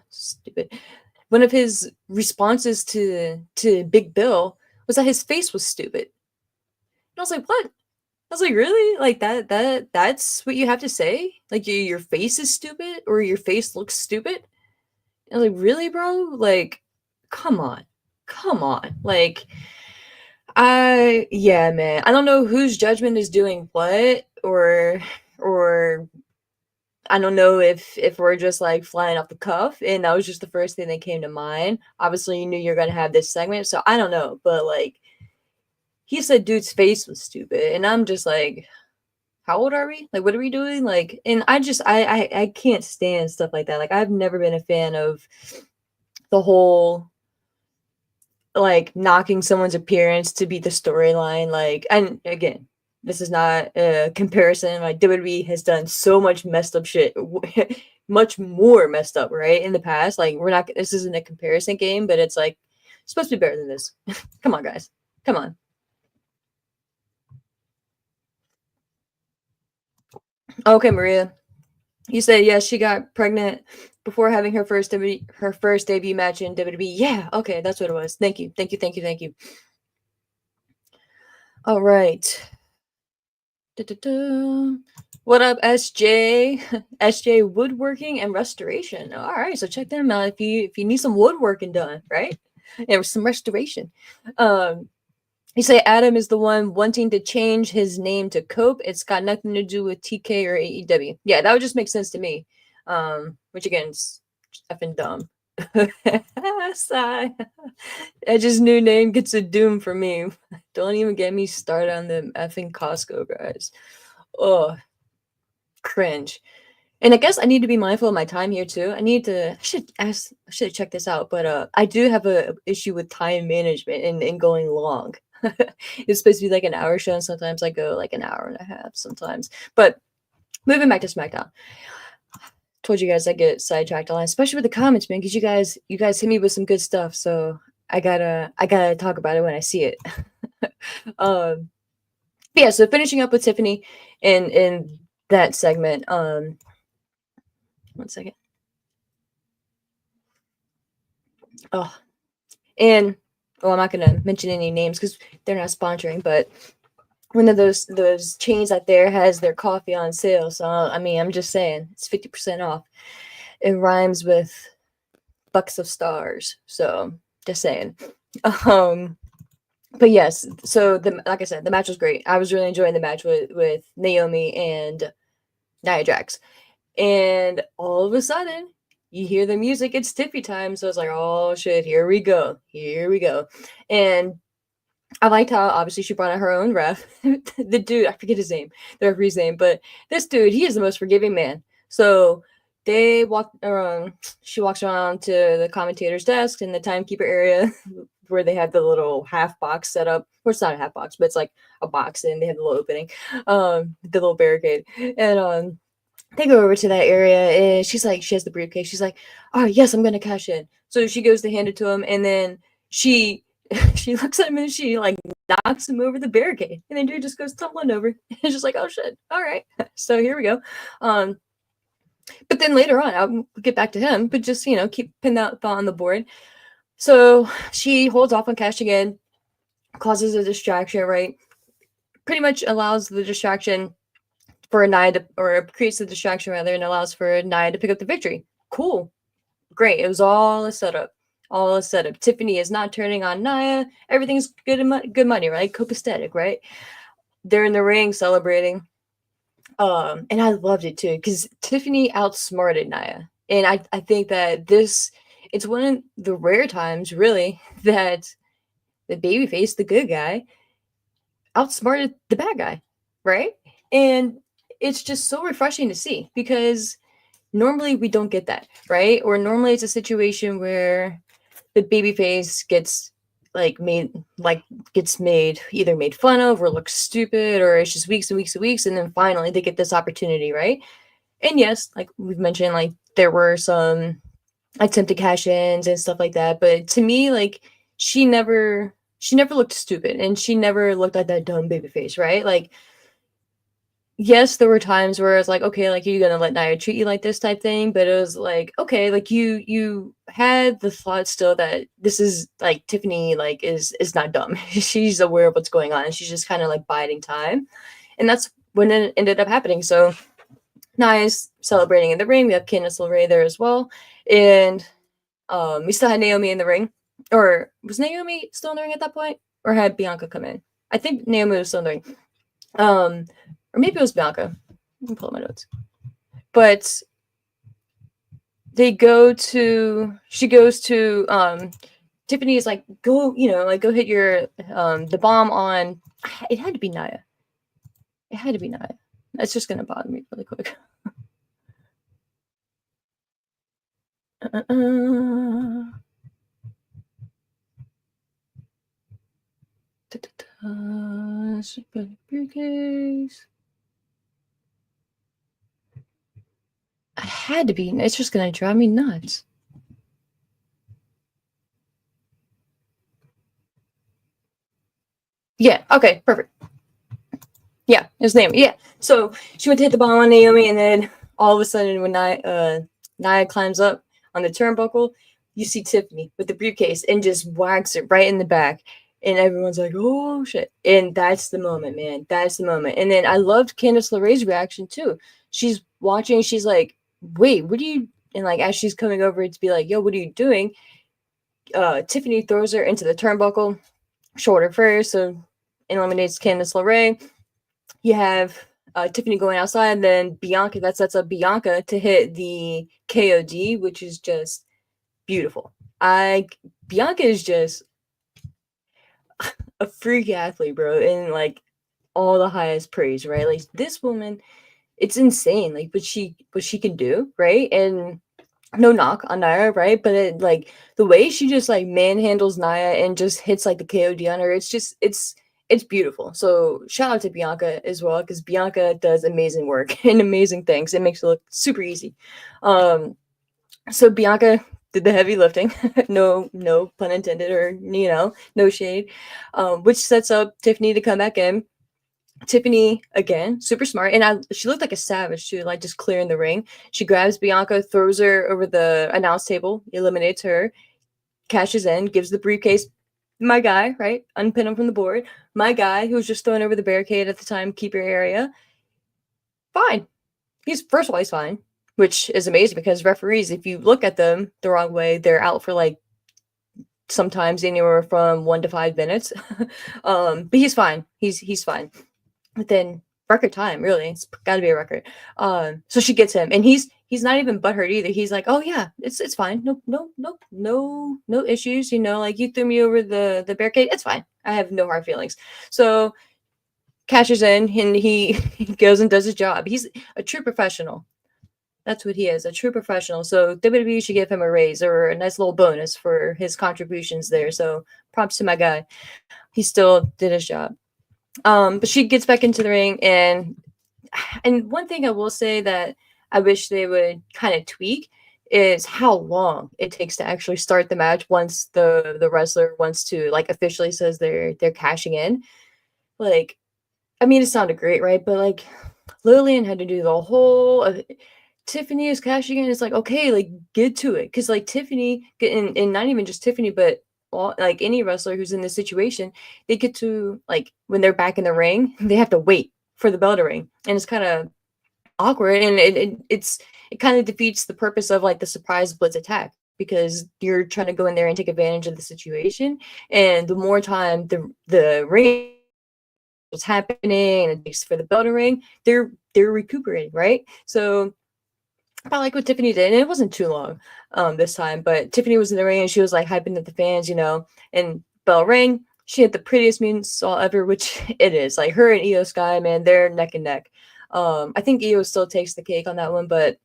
stupid. One of his responses to Big Bill was that his face was stupid. And I was like, what? I was like, really? Like that's what you have to say? Like your face is stupid or your face looks stupid? And I was like, really, bro? Like, come on. Like, yeah, man. I don't know whose judgment is doing what, or I don't know if we're just like flying off the cuff and that was just the first thing that came to mind. Obviously, you knew you're gonna have this segment, so I don't know, but like he said dude's face was stupid, and I'm just like, how old are we? Like, what are we doing? Like, and I can't stand stuff like that. Like, I've never been a fan of the whole like knocking someone's appearance to be the storyline. Like, and again, this is not a comparison. Like, WWE has done so much messed up shit, much more messed up, right? In the past, like, this isn't a comparison game, but it's like it's supposed to be better than this. Come on, guys. Come on. Okay, Maria. You said yes, she got pregnant before having her first debut match in WWE. Yeah, okay, that's what it was. Thank you. All right. Da-da-da. What up, SJ? SJ Woodworking and Restoration. All right, so check them out if you need some woodworking done, right? And some restoration. You say Adam is the one wanting to change his name to Cope. It's got nothing to do with TK or AEW. Yeah, that would just make sense to me. Which again is effing dumb. Sigh. Edge's new name gets a doom for me. Don't even get me started on the effing Costco guys. Oh, cringe. And I guess I need to be mindful of my time here too. I should check this out, but I do have a issue with time management and going long. It's supposed to be like an hour show, and sometimes I go like an hour and a half sometimes. But moving back to SmackDown. Told you guys I get sidetracked a lot, especially with the comments, man, because you guys hit me with some good stuff. So I gotta talk about it when I see it. Yeah, so finishing up with Tiffany in that segment. One second. Oh, and I'm not gonna mention any names because they're not sponsoring, but one of those chains out there has their coffee on sale. So I mean, I'm just saying it's 50% off. It rhymes with bucks of stars. So just saying. Um, but yes, so like I said, the match was great. I was really enjoying the match with Naomi and Nia Jax, and all of a sudden you hear the music. It's Tiffy time. So it's like, oh shit, here we go, and I liked how obviously she brought out her own ref. The dude, I forget his name, the referee's name, but this dude, he is the most forgiving man. So they walk around, she walks around to the commentator's desk in the timekeeper area where they have the little half box set up. Or it's not a half box, but it's like a box and they have the little opening, the little barricade. And they go over to that area and she's like, she has the briefcase. She's like, oh yes, I'm gonna cash in. So she goes to hand it to him and then she she looks at him and she like knocks him over the barricade. And then dude just goes tumbling over. It's just like, oh shit. All right. So here we go. But then later on, I'll get back to him, but just, keep pin that thought on the board. So she holds off on cashing in, causes a distraction, right? Pretty much allows the distraction for Nia to, or creates the distraction rather, and allows for Nia to pick up the victory. Cool. Great. It was all a setup. All a setup. Tiffany is not turning on Nia. Everything's good money, right? Copacetic, right? They're in the ring celebrating. And I loved it too, because Tiffany outsmarted Nia. And I think that it's one of the rare times, really, that the babyface, the good guy, outsmarted the bad guy, right? And it's just so refreshing to see because normally we don't get that, right? Or normally it's a situation where the babyface gets either made fun of or looks stupid, or it's just weeks and weeks and weeks, and then finally they get this opportunity, right? And yes, like we've mentioned, like there were some attempted cash-ins and stuff like that, but to me, like she never looked stupid and she never looked like that dumb babyface, right? Like, yes, there were times where it's like, okay, like, you're gonna let Nia treat you like this type thing, but it was like, okay, like you had the thought still that this is like Tiffany, like is not dumb. She's aware of what's going on and she's just kind of like biding time. And that's when it ended up happening. So Nia's celebrating in the ring. We have Candice LeRae there as well. And we still had Naomi in the ring. Or was Naomi still in the ring at that point? Or had Bianca come in? I think Naomi was still in the ring. Or maybe it was Bianca. Let me pull up my notes. But she goes to Tiffany is like, go hit your the bomb on. It had to be Nia. That's just gonna bother me really quick. Briefcase. I had to be. It's just gonna drive me nuts. Yeah. Okay. Perfect. Yeah, his name. Yeah. So she went to hit the bomb on Naomi, and then all of a sudden, when Nia climbs up on the turnbuckle, you see Tiffany with the briefcase and just whacks it right in the back. And everyone's like, oh shit. And that's the moment, man. That's the moment. And then I loved Candice LeRae's reaction too. She's watching, she's like, wait, what are you, and like as she's coming over to be like, yo, what are you doing? Tiffany throws her into the turnbuckle, shoulder first, so eliminates Candice LeRae. You have Tiffany going outside, and then Bianca, that sets up Bianca to hit the KOD, which is just beautiful. Bianca is just a freak athlete, bro, and like all the highest praise, right? Like this woman, it's insane, like what she can do, right? And no knock on Nia, right? But it, like the way she just like manhandles Nia and just hits like the KOD on her, it's beautiful. So shout out to Bianca as well, because Bianca does amazing work and amazing things. It makes it look super easy. So Bianca did the heavy lifting, no pun intended, or no shade, which sets up Tiffany to come back in. Tiffany again, super smart, and she looked like a savage too, like just clearing the ring. She grabs Bianca, throws her over the announce table, eliminates her, cashes in, gives the briefcase. My guy, right? Unpin him from the board. My guy, who was just throwing over the barricade at the time, keeper area. Fine. He's first of all, he's fine, which is amazing because referees, if you look at them the wrong way, they're out for like sometimes anywhere from 1 to 5 minutes. But he's fine. He's fine. Within record time, really. It's got to be a record. So she gets him, and he's not even butthurt either. He's like, oh yeah, it's fine. No issues. You know, like you threw me over the barricade. It's fine. I have no hard feelings. So cashes in, and he goes and does his job. He's a true professional. That's what he is, a true professional. So WWE should give him a raise or a nice little bonus for his contributions there. So props to my guy. He still did his job. But she gets back into the ring, and one thing I will say that I wish they would kind of tweak is how long it takes to actually start the match once the wrestler wants to like officially says they're cashing in. Like, I mean, it sounded great, right? But like Lillian had to do the whole Tiffany is cashing in. It's like, okay, like get to it. Cause like Tiffany and not even just Tiffany, but like any wrestler who's in this situation, they get to like when they're back in the ring, they have to wait for the bell to ring. And it's kind of awkward, and it kind of defeats the purpose of like the surprise blitz attack because you're trying to go in there and take advantage of the situation. And the more time the ring is happening and it takes for the bell to ring, they're recuperating, right? So I like what Tiffany did, and it wasn't too long this time, but Tiffany was in the ring and she was like hyping at the fans, you know, and bell rang. She had the prettiest moonsault ever, which it is. Like her and Io Sky, man, they're neck and neck. I think Io still takes the cake on that one, but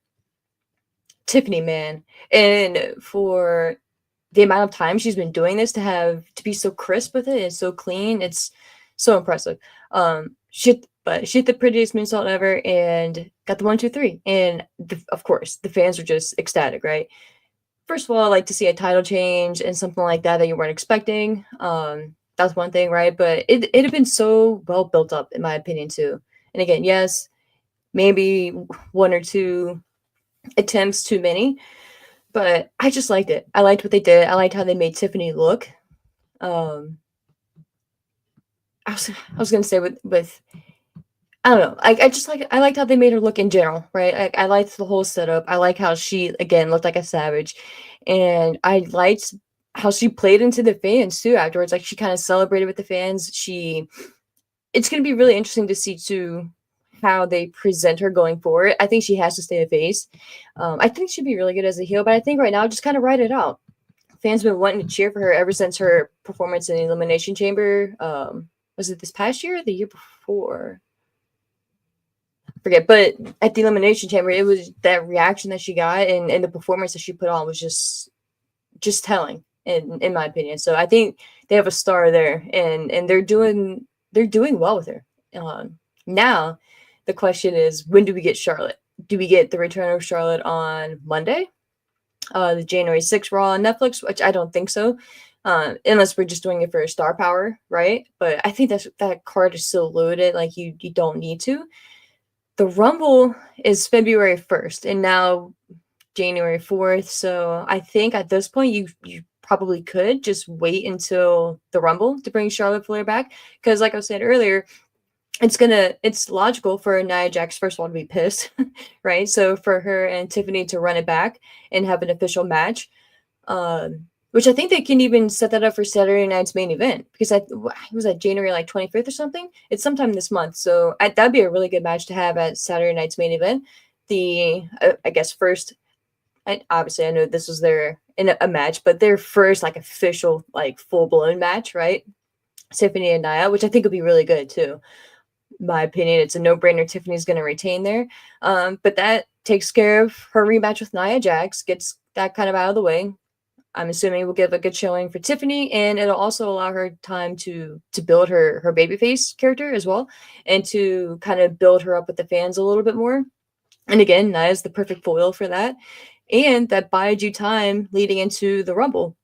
Tiffany, man, and for the amount of time she's been doing this to be so crisp with it and so clean, it's so impressive. She hit the prettiest moonsault ever and got the 1, 2, 3. And of course, the fans were just ecstatic, right? First of all, I like to see a title change and something like that you weren't expecting. That's one thing, right? But it had been so well built up, in my opinion, too. And again, yes, maybe 1 or 2 attempts too many, but I just liked it. I liked what they did. I liked how they made Tiffany look. I was gonna say with I don't know. I liked how they made her look in general, right? I liked the whole setup. I like how she again looked like a savage, and I liked how she played into the fans too afterwards. Like she kind of celebrated with the fans. It's gonna be really interesting to see too how they present her going forward. I think she has to stay a face. I think she'd be really good as a heel, but I think right now just kind of write it out. Fans have been wanting to cheer for her ever since her performance in the Elimination Chamber. Was it this past year or the year before? Forget, but at the Elimination Chamber, it was that reaction that she got and the performance that she put on was just telling, in my opinion. So I think they have a star there, and they're doing well with her. Now, the question is, when do we get Charlotte? Do we get the return of Charlotte on Monday? The January 6th Raw on Netflix, which I don't think so. Unless we're just doing it for star power, right? But I think that card is so loaded, like you don't need to. The Rumble is February 1st, and now January 4th. So I think at this point you probably could just wait until the Rumble to bring Charlotte Flair back, because like I said earlier, it's logical for Nia Jax first of all to be pissed, right? So for her and Tiffany to run it back and have an official match. Which I think they can even set that up for Saturday night's main event, because was that January like 25th or something? It's sometime this month, so that'd be a really good match to have at Saturday night's main event. The I guess first, obviously I know this was in a match, but their first like official like full blown match, right? Tiffany and Nia, which I think would be really good too. In my opinion, it's a no brainer. Tiffany's going to retain there, but that takes care of her rematch with Nia Jax, gets that kind of out of the way. I'm assuming we'll give a good showing for Tiffany, and it'll also allow her time to build her babyface character as well, and to kind of build her up with the fans a little bit more. And again, Nia's the perfect foil for that, and that buys you time leading into the Rumble,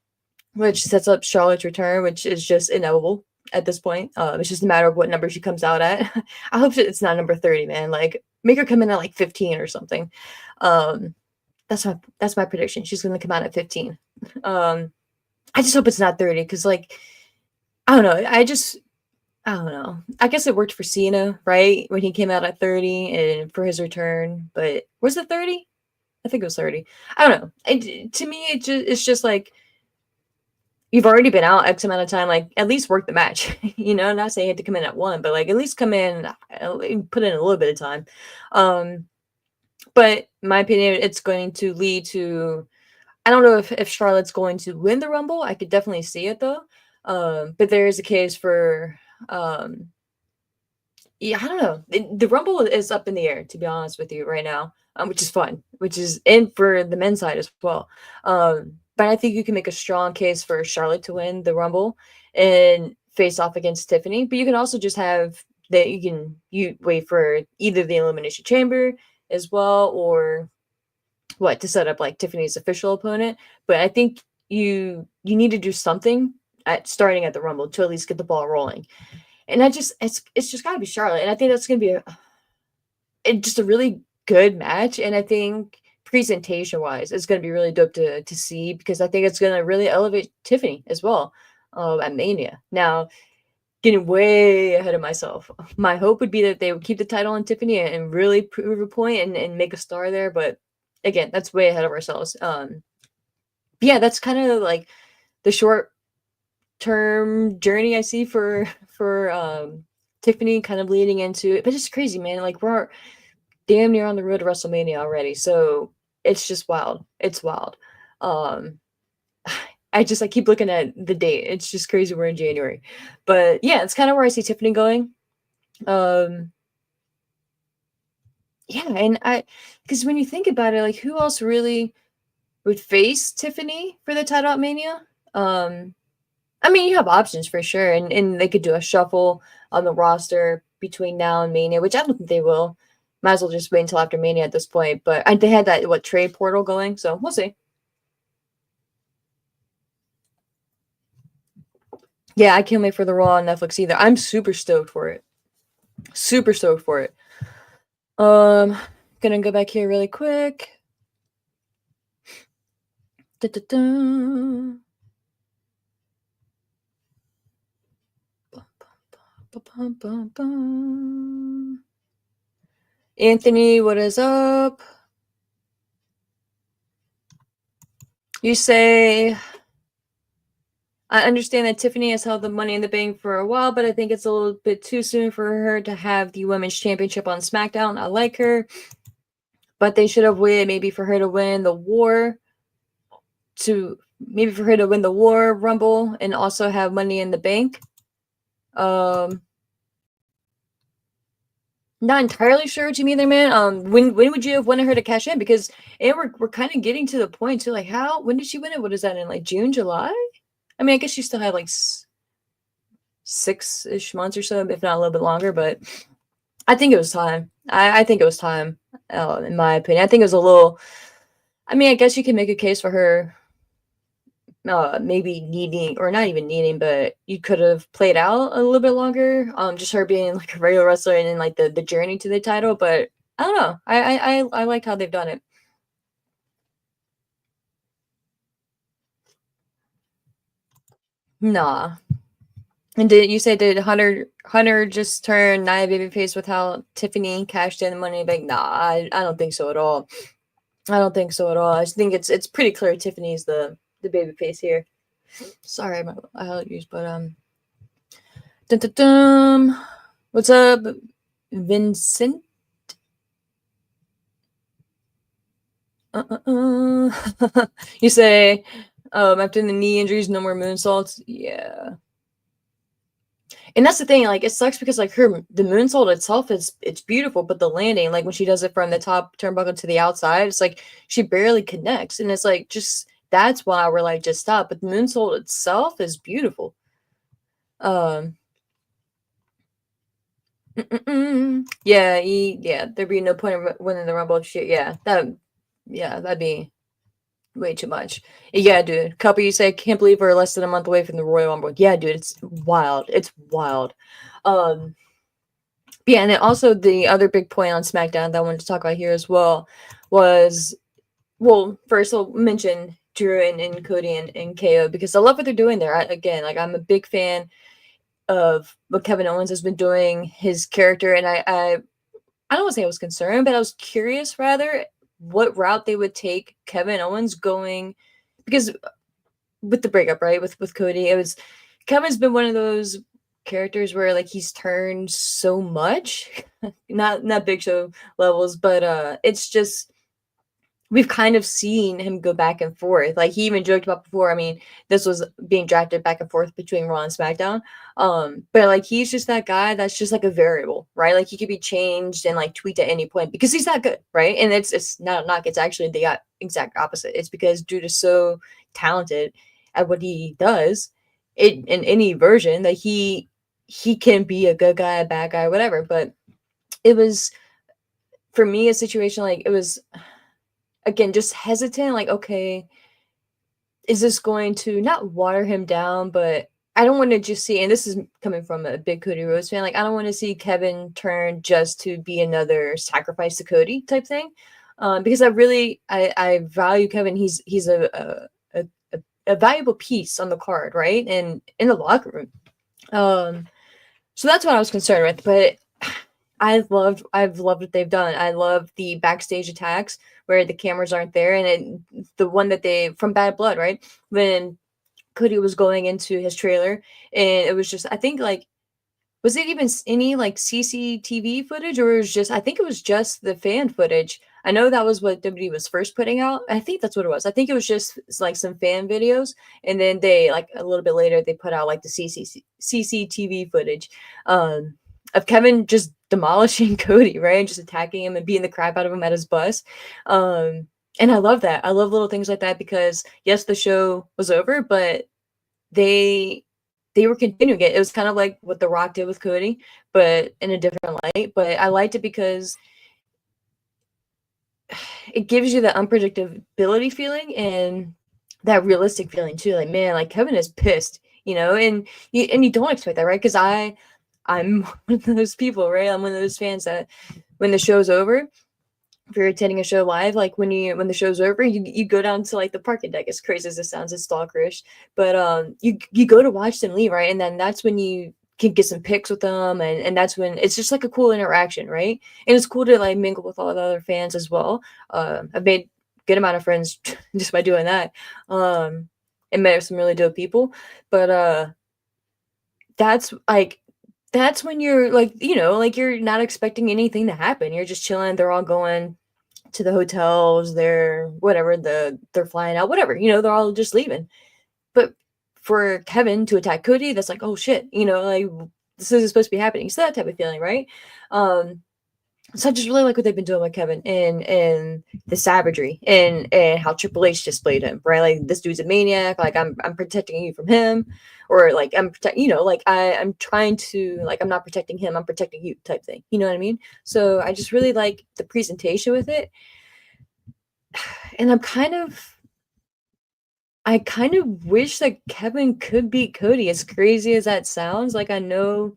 which sets up Charlotte's return, which is just inevitable at this point. It's just a matter of what number she comes out at. I hope it's not number 30, man. Like make her come in at like 15 or something. That's my prediction. She's going to come out at 15. I just hope it's not 30 because, like, I don't know. I don't know. I guess it worked for Cena, right? When he came out at 30 and for his return. But was it 30? I think it was 30. I don't know. To me, it's just like you've already been out X amount of time. Like, at least work the match. Not saying you had to come in at 1, but like at least come in, put in a little bit of time. But in my opinion, it's going to lead to. I don't know if Charlotte's going to win the Rumble. I could definitely see it though. But there is a case for. Yeah, I don't know. The Rumble is up in the air, to be honest with you, right now, which is fun, which is in for the men's side as well. But I think you can make a strong case for Charlotte to win the Rumble and face off against Tiffany. But you can also just have that you wait for either the Elimination Chamber as well, or to set up like Tiffany's official opponent. But I think you need to do something starting at the Rumble to at least get the ball rolling. And it's just got to be Charlotte, and I think that's going to be just a really good match. And I think presentation wise, it's going to be really dope to see, because I think it's going to really elevate Tiffany as well at Mania. Now, getting way ahead of myself, my hope would be that they would keep the title on Tiffany and really prove a point and make a star there. But again, that's way ahead of ourselves. Yeah, that's kind of like the short term journey I see for Tiffany, kind of leading into it. But it's crazy, man. Like, we're damn near on the road to WrestleMania already, so it's just wild. It's wild. I keep looking at the date. It's just crazy. We're in January, but yeah, it's kind of where I see Tiffany going. Yeah, and because when you think about it, like, who else really would face Tiffany for the title at Mania? I mean, you have options for sure, and they could do a shuffle on the roster between now and Mania, which I don't think they will. Might as well just wait until after Mania at this point. But they had that trade portal going, so we'll see. Yeah, I can't wait for the Raw on Netflix either. I'm super stoked for it. Super stoked for it. Gonna go back here really quick. Da-da-da. Anthony, what is up? You say, I understand that Tiffany has held the Money in the Bank for a while, but I think it's a little bit too soon for her to have the Women's Championship on SmackDown. I like her, but they should have waited maybe for her to win the War Rumble and also have Money in the Bank. Not entirely sure what you mean there, man. When would you have wanted her to cash in? Because we're kind of getting to the point too. Like, when did she win it? What is that, in like June, July? I mean, I guess she still had like 6-ish months or so, if not a little bit longer. But I think it was time. I think it was time. In my opinion, I think it was a little. I mean, I guess you can make a case for her. Maybe needing, or not even needing, but you could have played out a little bit longer. Just her being like a regular wrestler and then like the journey to the title. But I don't know. I like how they've done it. Nah. And did you say Hunter just turn Nia babyface with how Tiffany cashed in the Money in the Bank? Nah, I don't think so at all. I don't think so at all. I just think it's pretty clear Tiffany's the babyface here. Sorry, my allergies, but dun, dun, dun. What's up, Vincent? You say, after the knee injuries, no more moonsaults. Yeah, and that's the thing. Like, it sucks because like the moonsault itself it's beautiful, but the landing, like when she does it from the top turnbuckle to the outside, it's like she barely connects, and it's like just that's why we're like, just stop. But the moonsault itself is beautiful. Yeah, there'd be no point in winning the Rumble. Shit, that'd be way too much. Yeah, dude. Couple, you say, can't believe we're less than a month away from the Royal Rumble. Yeah, dude, it's wild. It's wild. Yeah, and then also the other big point on SmackDown that I wanted to talk about here as well was, well, first I'll mention Drew and Cody and KO, because I love what they're doing there. Again, like, I'm a big fan of what Kevin Owens has been doing, his character, and I don't want to say I was concerned, but I was curious rather what route they would take Kevin Owens going, because with the breakup, right, with Cody, it was Kevin's been one of those characters where, like, he's turned so much, not Big Show levels, but it's just we've kind of seen him go back and forth. Like, he even joked about before. I mean, this was being drafted back and forth between Raw and SmackDown. But like, he's just that guy that's just like a variable, right? Like, he could be changed and like tweaked at any point because he's that good, right? And it's not a knock. It's actually the exact opposite. It's because dude is so talented at what he does, in any version, that he can be a good guy, a bad guy, whatever. But it was, for me, a situation like, it was, again, just hesitant, like, okay, is this going to not water him down, but I don't want to just see, and this is coming from a big Cody Rhodes fan, like, I don't want to see Kevin turn just to be another sacrifice to Cody type thing. Because I value Kevin. He's a valuable piece on the card, right? And in the locker room. So that's what I was concerned with, but I've loved what they've done. I love the backstage attacks where the cameras aren't there, and the one that they from Bad Blood, right? When Cody was going into his trailer, and it was just, I think, like, was it even any like CCTV footage, or it was just, I think it was just the fan footage. I know that was what WWE was first putting out. I think that's what it was. I think it was just like some fan videos, and then they, like, a little bit later, they put out like the CCTV footage of Kevin just demolishing Cody, right? Just attacking him and beating the crap out of him at his bus. And I love that. I love little things like that because, yes, the show was over, but they were continuing it. It was kind of like what The Rock did with Cody, but in a different light. But I liked it because it gives you that unpredictability feeling and that realistic feeling too. Like, man, like, Kevin is pissed, and you don't expect that, right? Because I'm one of those people, right? I'm one of those fans that when the show's over, if you're attending a show live, like, when the show's over, you go down to like the parking deck. As crazy as it sounds, it's stalkerish, but you go to watch them leave, right? And then that's when you can get some pics with them, and that's when it's just like a cool interaction, right? And it's cool to like mingle with all the other fans as well. I've made good amount of friends just by doing that, and met some really dope people. But that's like that's when you're like, like, you're not expecting anything to happen. You're just chilling. They're all going to the hotels. They're whatever, they're flying out, whatever, they're all just leaving. But for Kevin to attack Cody, that's like, oh shit, like, this isn't supposed to be happening. So that type of feeling, right? So I just really like what they've been doing with Kevin and the savagery and how Triple H displayed him, right? Like, this dude's a maniac. Like, I'm protecting you from him, or like, I'm like, I'm trying to, like, I'm not protecting him, I'm protecting you type thing. You know what I mean? So I just really like the presentation with it, and I kind of wish that Kevin could beat Cody. As crazy as that sounds, like, I know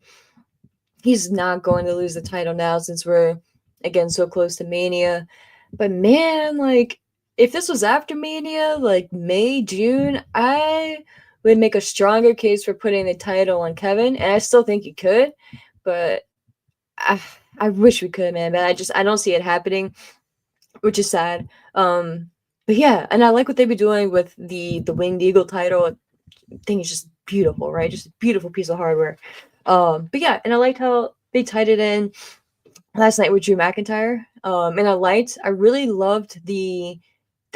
he's not going to lose the title now since we're, again, so close to Mania. But man, like, if this was after Mania, like May, June, I would make a stronger case for putting the title on Kevin. And I still think he could, but I wish we could, man. But I don't see it happening, which is sad. But yeah, and I like what they've been doing with the Winged Eagle title. I think it's just beautiful, right? Just a beautiful piece of hardware. But yeah, and I liked how they tied it in last night with Drew McIntyre. And I really loved the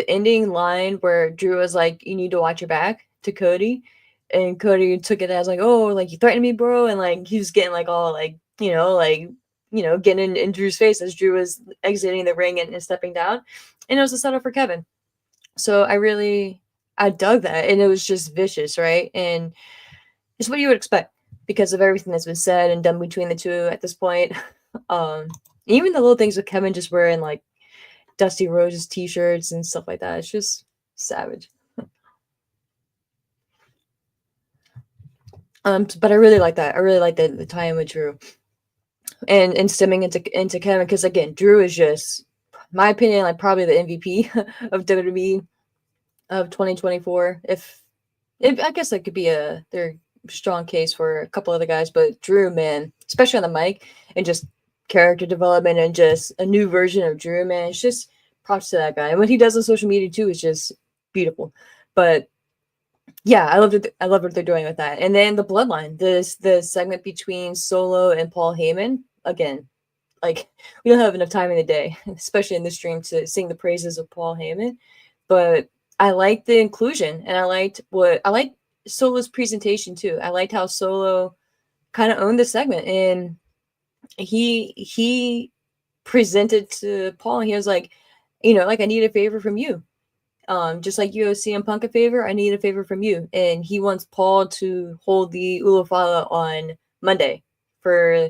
ending line where Drew was like, "You need to watch your back" to Cody, and Cody took it as like, "Oh, like, you threatened me, bro," and like, he was getting like all like, getting in Drew's face as Drew was exiting the ring and stepping down, and it was a setup for Kevin. So I dug that, and it was just vicious, right? And it's what you would expect because of everything that's been said and done between the two at this point. Even the little things with Kevin just wearing like Dusty Rhodes t-shirts and stuff like that. It's just savage. But I really like that. I really like the tie-in with Drew and stemming into Kevin, because again, Drew is just, my opinion, like, probably the MVP of WWE of 2024. If I guess that could be their strong case for a couple other guys, but Drew, man, especially on the mic and just character development and just a new version of Drew, man, it's just props to that guy. And what he does on social media too is just beautiful. But yeah, I love it. I love what they're doing with that. And then the Bloodline, the segment between Solo and Paul Heyman. Again, like we don't have enough time in the day, especially in the stream, to sing the praises of Paul Heyman. But I liked the inclusion, and I liked Solo's presentation too. I liked how Solo kind of owned the segment, and he presented to Paul, and he was like, like, I need a favor from you. Just like you owe CM Punk a favor, I need a favor from you. And he wants Paul to hold the Ulufala on Monday for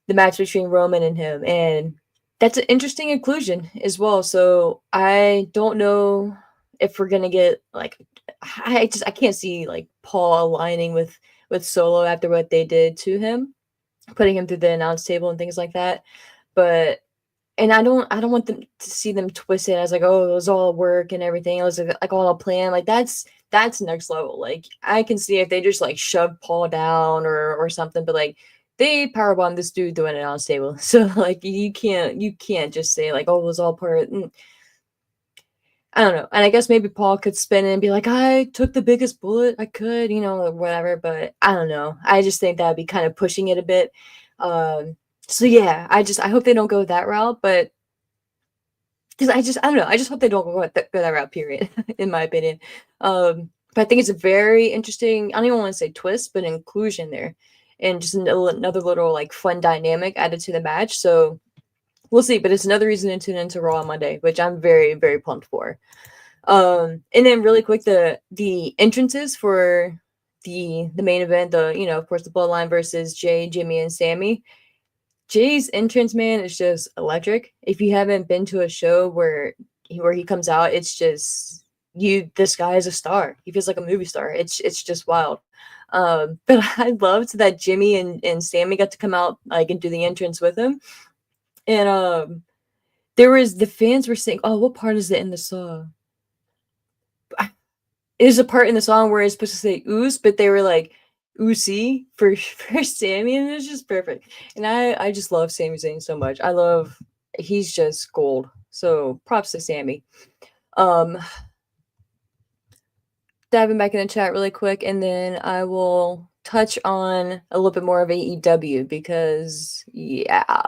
the match between Roman and him. And that's an interesting inclusion as well. So I don't know if we're gonna get like I can't see like Paul aligning with Solo after what they did to him, putting him through the announce table and things like that. But and I don't want them to see them twist it as like, oh, it was all work and everything. It was like all a plan. Like that's next level. Like I can see if they just like shove Paul down or something, but like they powerbomb this dude doing it on table. So like you can't just say like, oh, it was all part. I don't know. And I guess maybe Paul could spin it and be like, I took the biggest bullet I could, or whatever. But I don't know. I just think that'd be kind of pushing it a bit. So yeah, I hope they don't go that route, but because I don't know, I just hope they don't go that route, period, in my opinion. But I think it's a very interesting, I don't even want to say twist, but inclusion there, and just another little like fun dynamic added to the match. So we'll see, but it's another reason to tune into Raw on Monday, which I'm very, very pumped for. And then really quick, the entrances for the main event, of course, the Bloodline versus Jay, Jimmy, and Sammy. Jay's entrance, man, is just electric. If you haven't been to a show where he comes out, it's just this guy is a star. He feels like a movie star. It's just wild. But I loved that Jimmy and Sammy got to come out like and do the entrance with him. And the fans were saying, oh, what part is it in the song? There's a part in the song where it's supposed to say ooze, but they were like Uzi for Sammy, and it's just perfect. And I just love Sami Zayn so much. He's just gold. So props to Sammy. Diving back in the chat really quick, and then I will touch on a little bit more of AEW because yeah.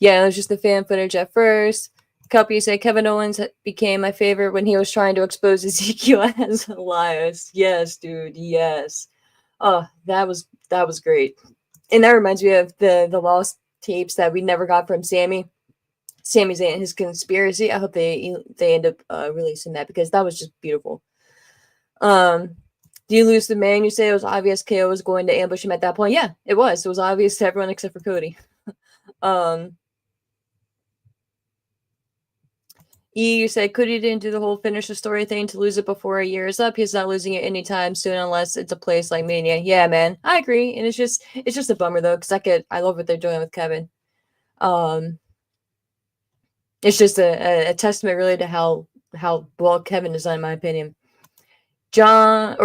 Yeah, it was just the fan footage at first. Cuppy say Kevin Owens became my favorite when he was trying to expose Ezekiel as Elias. Yes, dude. Yes. Oh, that was great. And that reminds me of the lost tapes that we never got from Sami Zayn and his conspiracy. I hope they end up releasing that because that was just beautiful. Do you lose the man? You say it was obvious KO was going to ambush him at that point. Yeah, it was. It was obvious to everyone except for Cody. You said Cody didn't do the whole finish the story thing to lose it before a year is up. He's not losing it anytime soon unless it's a place like Mania. Yeah, man, I agree. And it's just a bummer though, because I love what they're doing with Kevin. It's just a testament really to how well Kevin is done, in my opinion. Jordan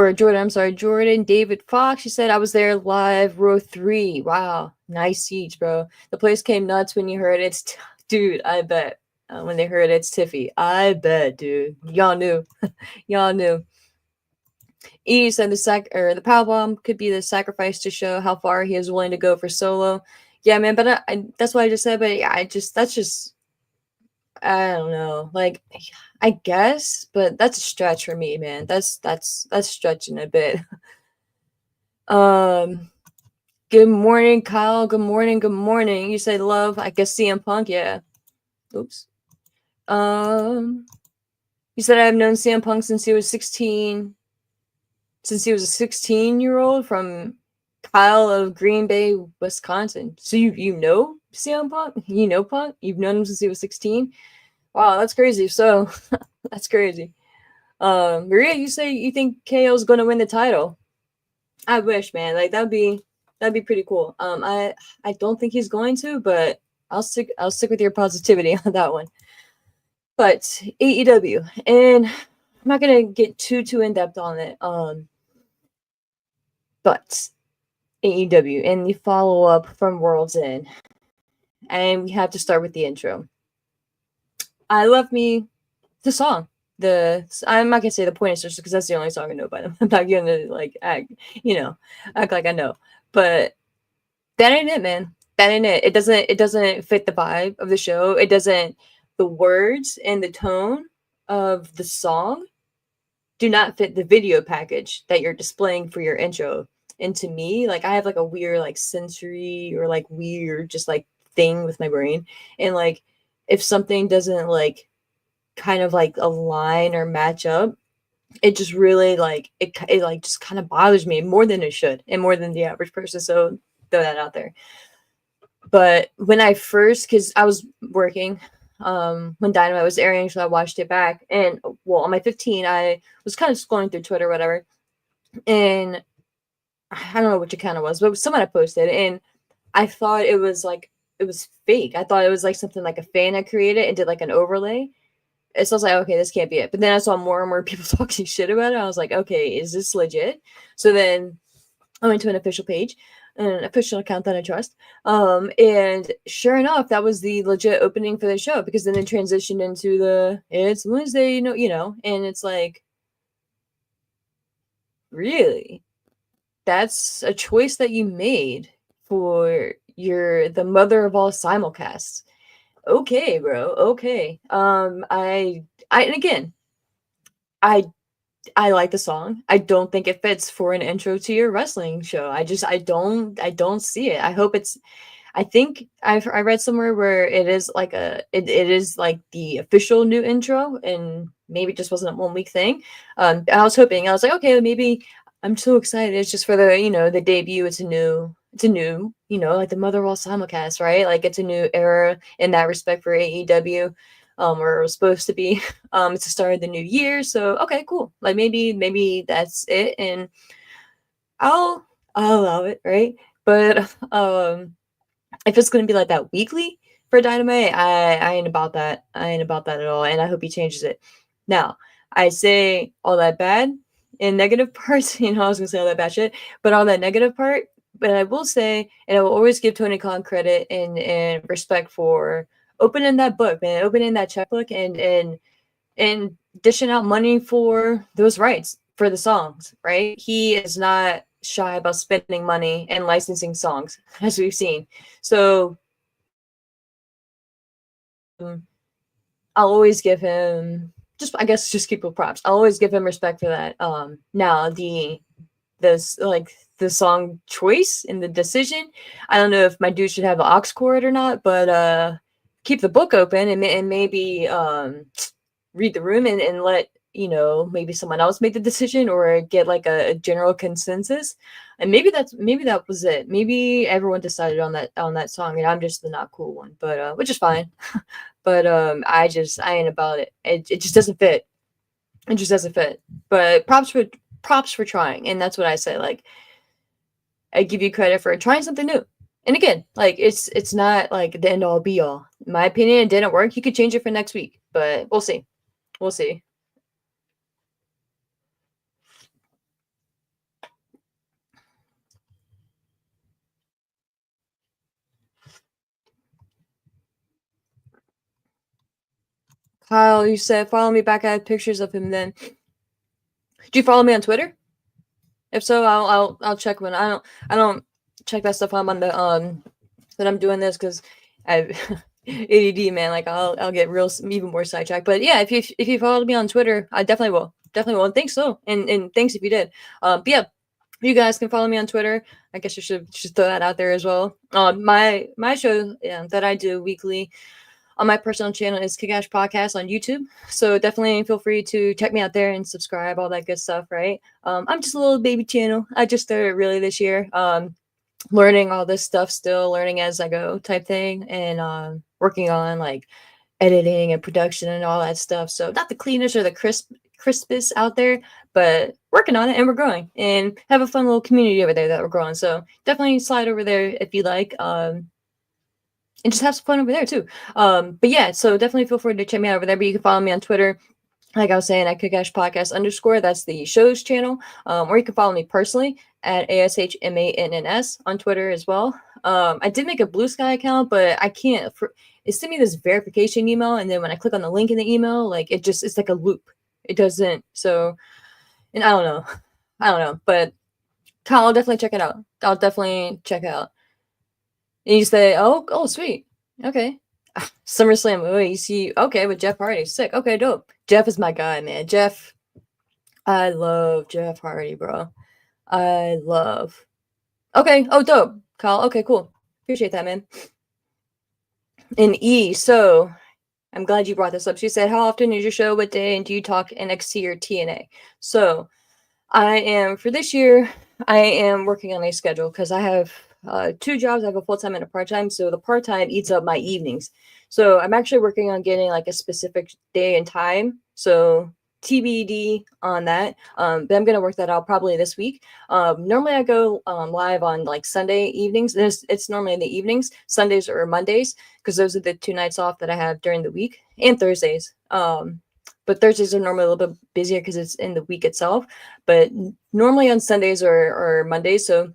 David Fox. She said I was there live, row 3. Wow, nice seats, bro. The place came nuts when you heard it. Dude, I bet. When they heard it's Tiffy. I bet, dude. Y'all knew. Y'all knew. E said the powerbomb could be the sacrifice to show how far he is willing to go for Solo. Yeah, man, but that's what I just said. But yeah, that's just I don't know. Like, I guess, but that's a stretch for me, man. That's stretching a bit. Good morning, Kyle. Good morning. You said love. I guess CM Punk. Yeah. Oops. You said I've known CM Punk since he was 16. Since he was a 16-year-old from Kyle of Green Bay, Wisconsin. So you know CM Punk? You know Punk? You've known him since he was 16? Wow, that's crazy. So that's crazy. Maria, you say you think KO's gonna win the title. I wish, man. Like that'd be pretty cool. I don't think he's going to, but I'll stick with your positivity on that one. But AEW, and I'm not gonna get too in depth on it. But AEW and the follow up from World's End, and we have to start with the intro. I love me the song. I'm not gonna say the Pointer Sisters because that's the only song I know by them. I'm not gonna like act like I know, but that ain't it, man. That ain't it. It doesn't fit the vibe of the show. It doesn't. The words and the tone of the song do not fit the video package that you're displaying for your intro. And to me, like I have like a weird like sensory or like weird just like thing with my brain. And like if something doesn't like kind of like align or match up, it just really like it like just kind of bothers me more than it should and more than the average person. So throw that out there. But when I first, because I was working when Dynamite was airing, so I watched it back. And well, on my 15, I was kind of scrolling through Twitter or whatever, and I don't know which account it was, but someone had posted, and I thought it was like it was fake. I thought it was like something like a fan had created and did like an overlay. And so I was like, okay, this can't be it. But then I saw more and more people talking shit about it. I was like, okay, is this legit? So then I went to an official page, an official account that I trust. And sure enough, that was the legit opening for the show, because then it transitioned into the it's Wednesday, and it's like, really? That's a choice that you made for the mother of all simulcasts. Okay, bro. Okay. And again, I I like the song. I don't think it fits for an intro to your wrestling show. I don't see it. I think I read somewhere where it is like it is like the official new intro, and maybe it just wasn't a 1 week thing. I was hoping, I was like, okay, maybe I'm so excited. It's just for the debut. It's a new, like the Mother of All Simulcast, right? Like it's a new era in that respect for AEW. Or it was supposed to be. It's the start of the new year, so okay, cool. Like maybe that's it, and I'll allow it, right? But if it's gonna be like that weekly for Dynamite, I ain't about that. I ain't about that at all, and I hope he changes it. Now, I say all that bad and negative parts. I was gonna say all that bad shit, but all that negative part. But I will say, and I will always give Tony Khan credit and respect for opening that book, man, opening that checkbook, and dishing out money for those rights for the songs, right? He is not shy about spending money and licensing songs, as we've seen. So I'll always give him just keep props. I'll always give him respect for that. Now the song choice and the decision, I don't know if my dude should have an aux cord or not, but keep the book open and maybe read the room and let maybe someone else make the decision or get like a general consensus. And maybe that was it. Maybe everyone decided on that song and I'm just the not cool one, but which is fine. But I ain't about it. It just doesn't fit. It just doesn't fit. But props for trying, and that's what I say. Like, I give you credit for trying something new. And again, like it's not like the end all be all. In my opinion, it didn't work. You could change it for next week, but we'll see. We'll see. Kyle, you said follow me back. I have pictures of him. Then, do you follow me on Twitter? If so, I'll check when I don't check that stuff. I'm on the that I'm doing this because I ADD, man. Like I'll get real even more sidetracked. But yeah, if you followed me on Twitter, I definitely will. And thanks so, and thanks if you did. But yeah, you guys can follow me on Twitter. I guess you should just throw that out there as well. My show that I do weekly on my personal channel is KickAsh Podcast on YouTube. So definitely feel free to check me out there and subscribe, all that good stuff, right? I'm just a little baby channel. I just started really this year. Learning all this stuff, still learning as I go type thing, and working on like editing and production and all that stuff. So not the cleanest or the crispest out there, but working on it, and we're growing and have a fun little community over there that we're growing. So definitely slide over there if you like. and just have some fun over there too. But yeah, so definitely feel free to check me out over there. But you can follow me on Twitter, like I was saying, at KickAsh Podcast _. That's the show's channel. Or you can follow me personally at ASHMANNS on Twitter as well. I did make a Blue Sky account, but I can't. It sent me this verification email, and then when I click on the link in the email, like it's like a loop. It doesn't. So, and I don't know. But Kyle, I'll definitely check it out. I'll definitely check it out. And you say, oh, sweet, okay. SummerSlam. Oh, you see, okay, with Jeff Hardy, sick. Okay, dope. Jeff is my guy, man. Jeff, I love Jeff Hardy, bro. I love. Okay, oh, dope, Kyle. Okay, cool. Appreciate that, man. And E, so I'm glad you brought this up. She said, "How often is your show? What day? And do you talk NXT or TNA?" So I am for this year. I am working on a schedule because I have 2 jobs. I have a full-time and a part-time. So the part-time eats up my evenings. So I'm actually working on getting like a specific day and time. So TBD on that. But I'm gonna work that out probably this week. Normally I go live on like Sunday evenings. It's normally in the evenings, Sundays or Mondays, because those are the 2 nights off that I have during the week, and Thursdays. But Thursdays are normally a little bit busier because it's in the week itself. But normally on Sundays or Mondays. So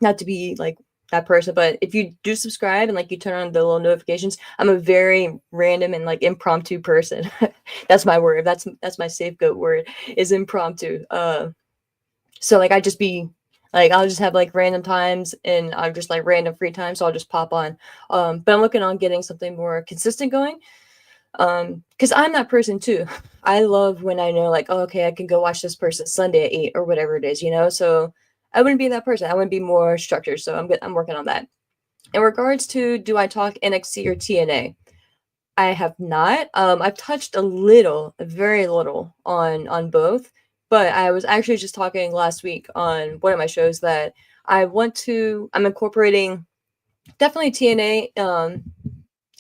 not to be like that person, but if you do subscribe and like you turn on the little notifications, I'm a very random and like impromptu person. That's my word. That's my scapegoat word, is impromptu. So like I just be like, I'll just have like random times and I'm just like random free time. So I'll just pop on. But I'm looking on getting something more consistent going. Because I'm that person too. I love when I know like, oh, okay, I can go watch this person Sunday at 8 or whatever it is, you know? So I wouldn't be that person. I wouldn't be more structured. So I'm working on that. In regards to, do I talk NXT or TNA? I have not. I've touched a little, very little on both, but I was actually just talking last week on one of my shows that I'm incorporating definitely TNA,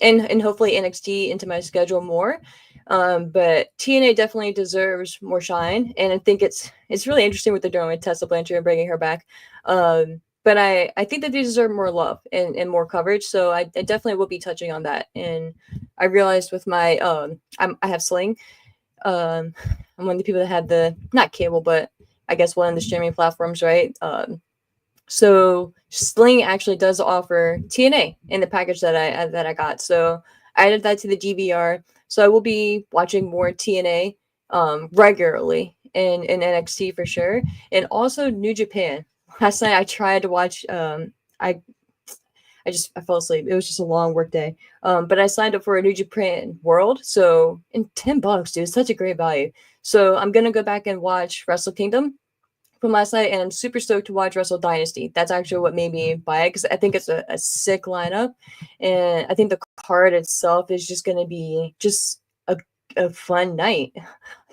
and hopefully NXT into my schedule more. But TNA definitely deserves more shine, and I think it's really interesting what they're doing with Tessa Blanchard and bringing her back. But I think that they deserve more love and more coverage. So I definitely will be touching on that. And I realized with my I have Sling. I'm one of the people that had the, not cable, but I guess one of the streaming platforms, right? So Sling actually does offer TNA in the package that I got. So I added that to the DVR. So I will be watching more TNA regularly in NXT for sure, and also New Japan. Last night I tried to watch. I fell asleep. It was just a long work day. But I signed up for a New Japan World. So in $10, dude, it's such a great value. So I'm gonna go back and watch Wrestle Kingdom from last night, and I'm super stoked to watch Wrestle Dynasty. That's actually what made me buy it, because I think it's a sick lineup, and I think the card itself is just going to be just a fun night,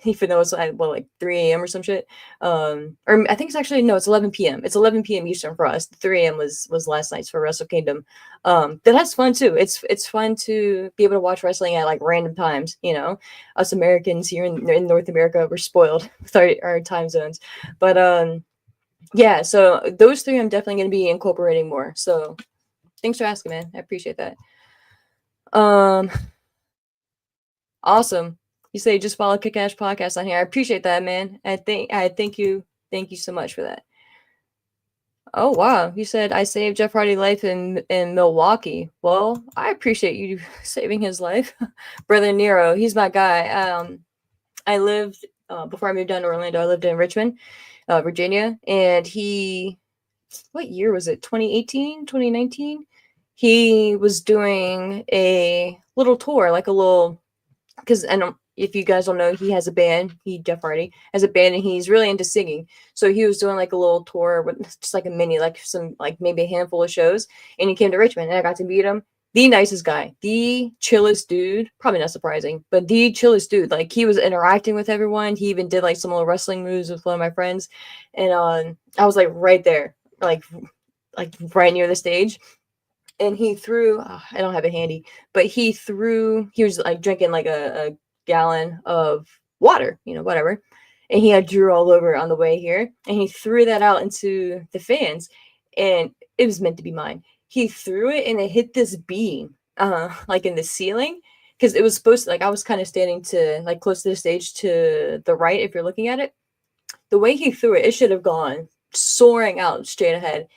even though it's like 3 a.m. or some shit. Or I think it's actually, no, it's 11 p.m. It's 11 p.m. Eastern for us. 3 a.m. was last night's for Wrestle Kingdom. But that's fun too. It's fun to be able to watch wrestling at like random times. You know, us Americans here in North America, we're spoiled with our time zones. But yeah. So those 3 I'm definitely going to be incorporating more. So thanks for asking, man. I appreciate that. Awesome. You say just follow KickAsh Podcast on here. I appreciate that, man. I thank you so much for that. Oh wow, you said I saved Jeff Hardy's life in Milwaukee. Well, I appreciate you saving his life, brother Nero. He's my guy. I lived before I moved down to Orlando. I lived in Richmond, Virginia, and what year was it? 2018, 2019. He was doing a little tour, like a little, because if you guys don't know, he has a band. Jeff Hardy has a band, and he's really into singing. So he was doing like a little tour with just like a mini, like some, like maybe a handful of shows. And he came to Richmond, and I got to meet him. The nicest guy, the chillest dude. Probably not surprising, but the chillest dude. Like, he was interacting with everyone. He even did like some little wrestling moves with one of my friends, and I was like right there, like right near the stage. And he threw, I don't have it handy, but he was like drinking like a gallon of water, whatever. And he had Drew all over on the way here. And he threw that out into the fans. And it was meant to be mine. He threw it and it hit this beam. like in the ceiling, because it was supposed to, like, I was kind of standing to like close to the stage to the right if you're looking at it. The way he threw it, it should have gone soaring out straight ahead.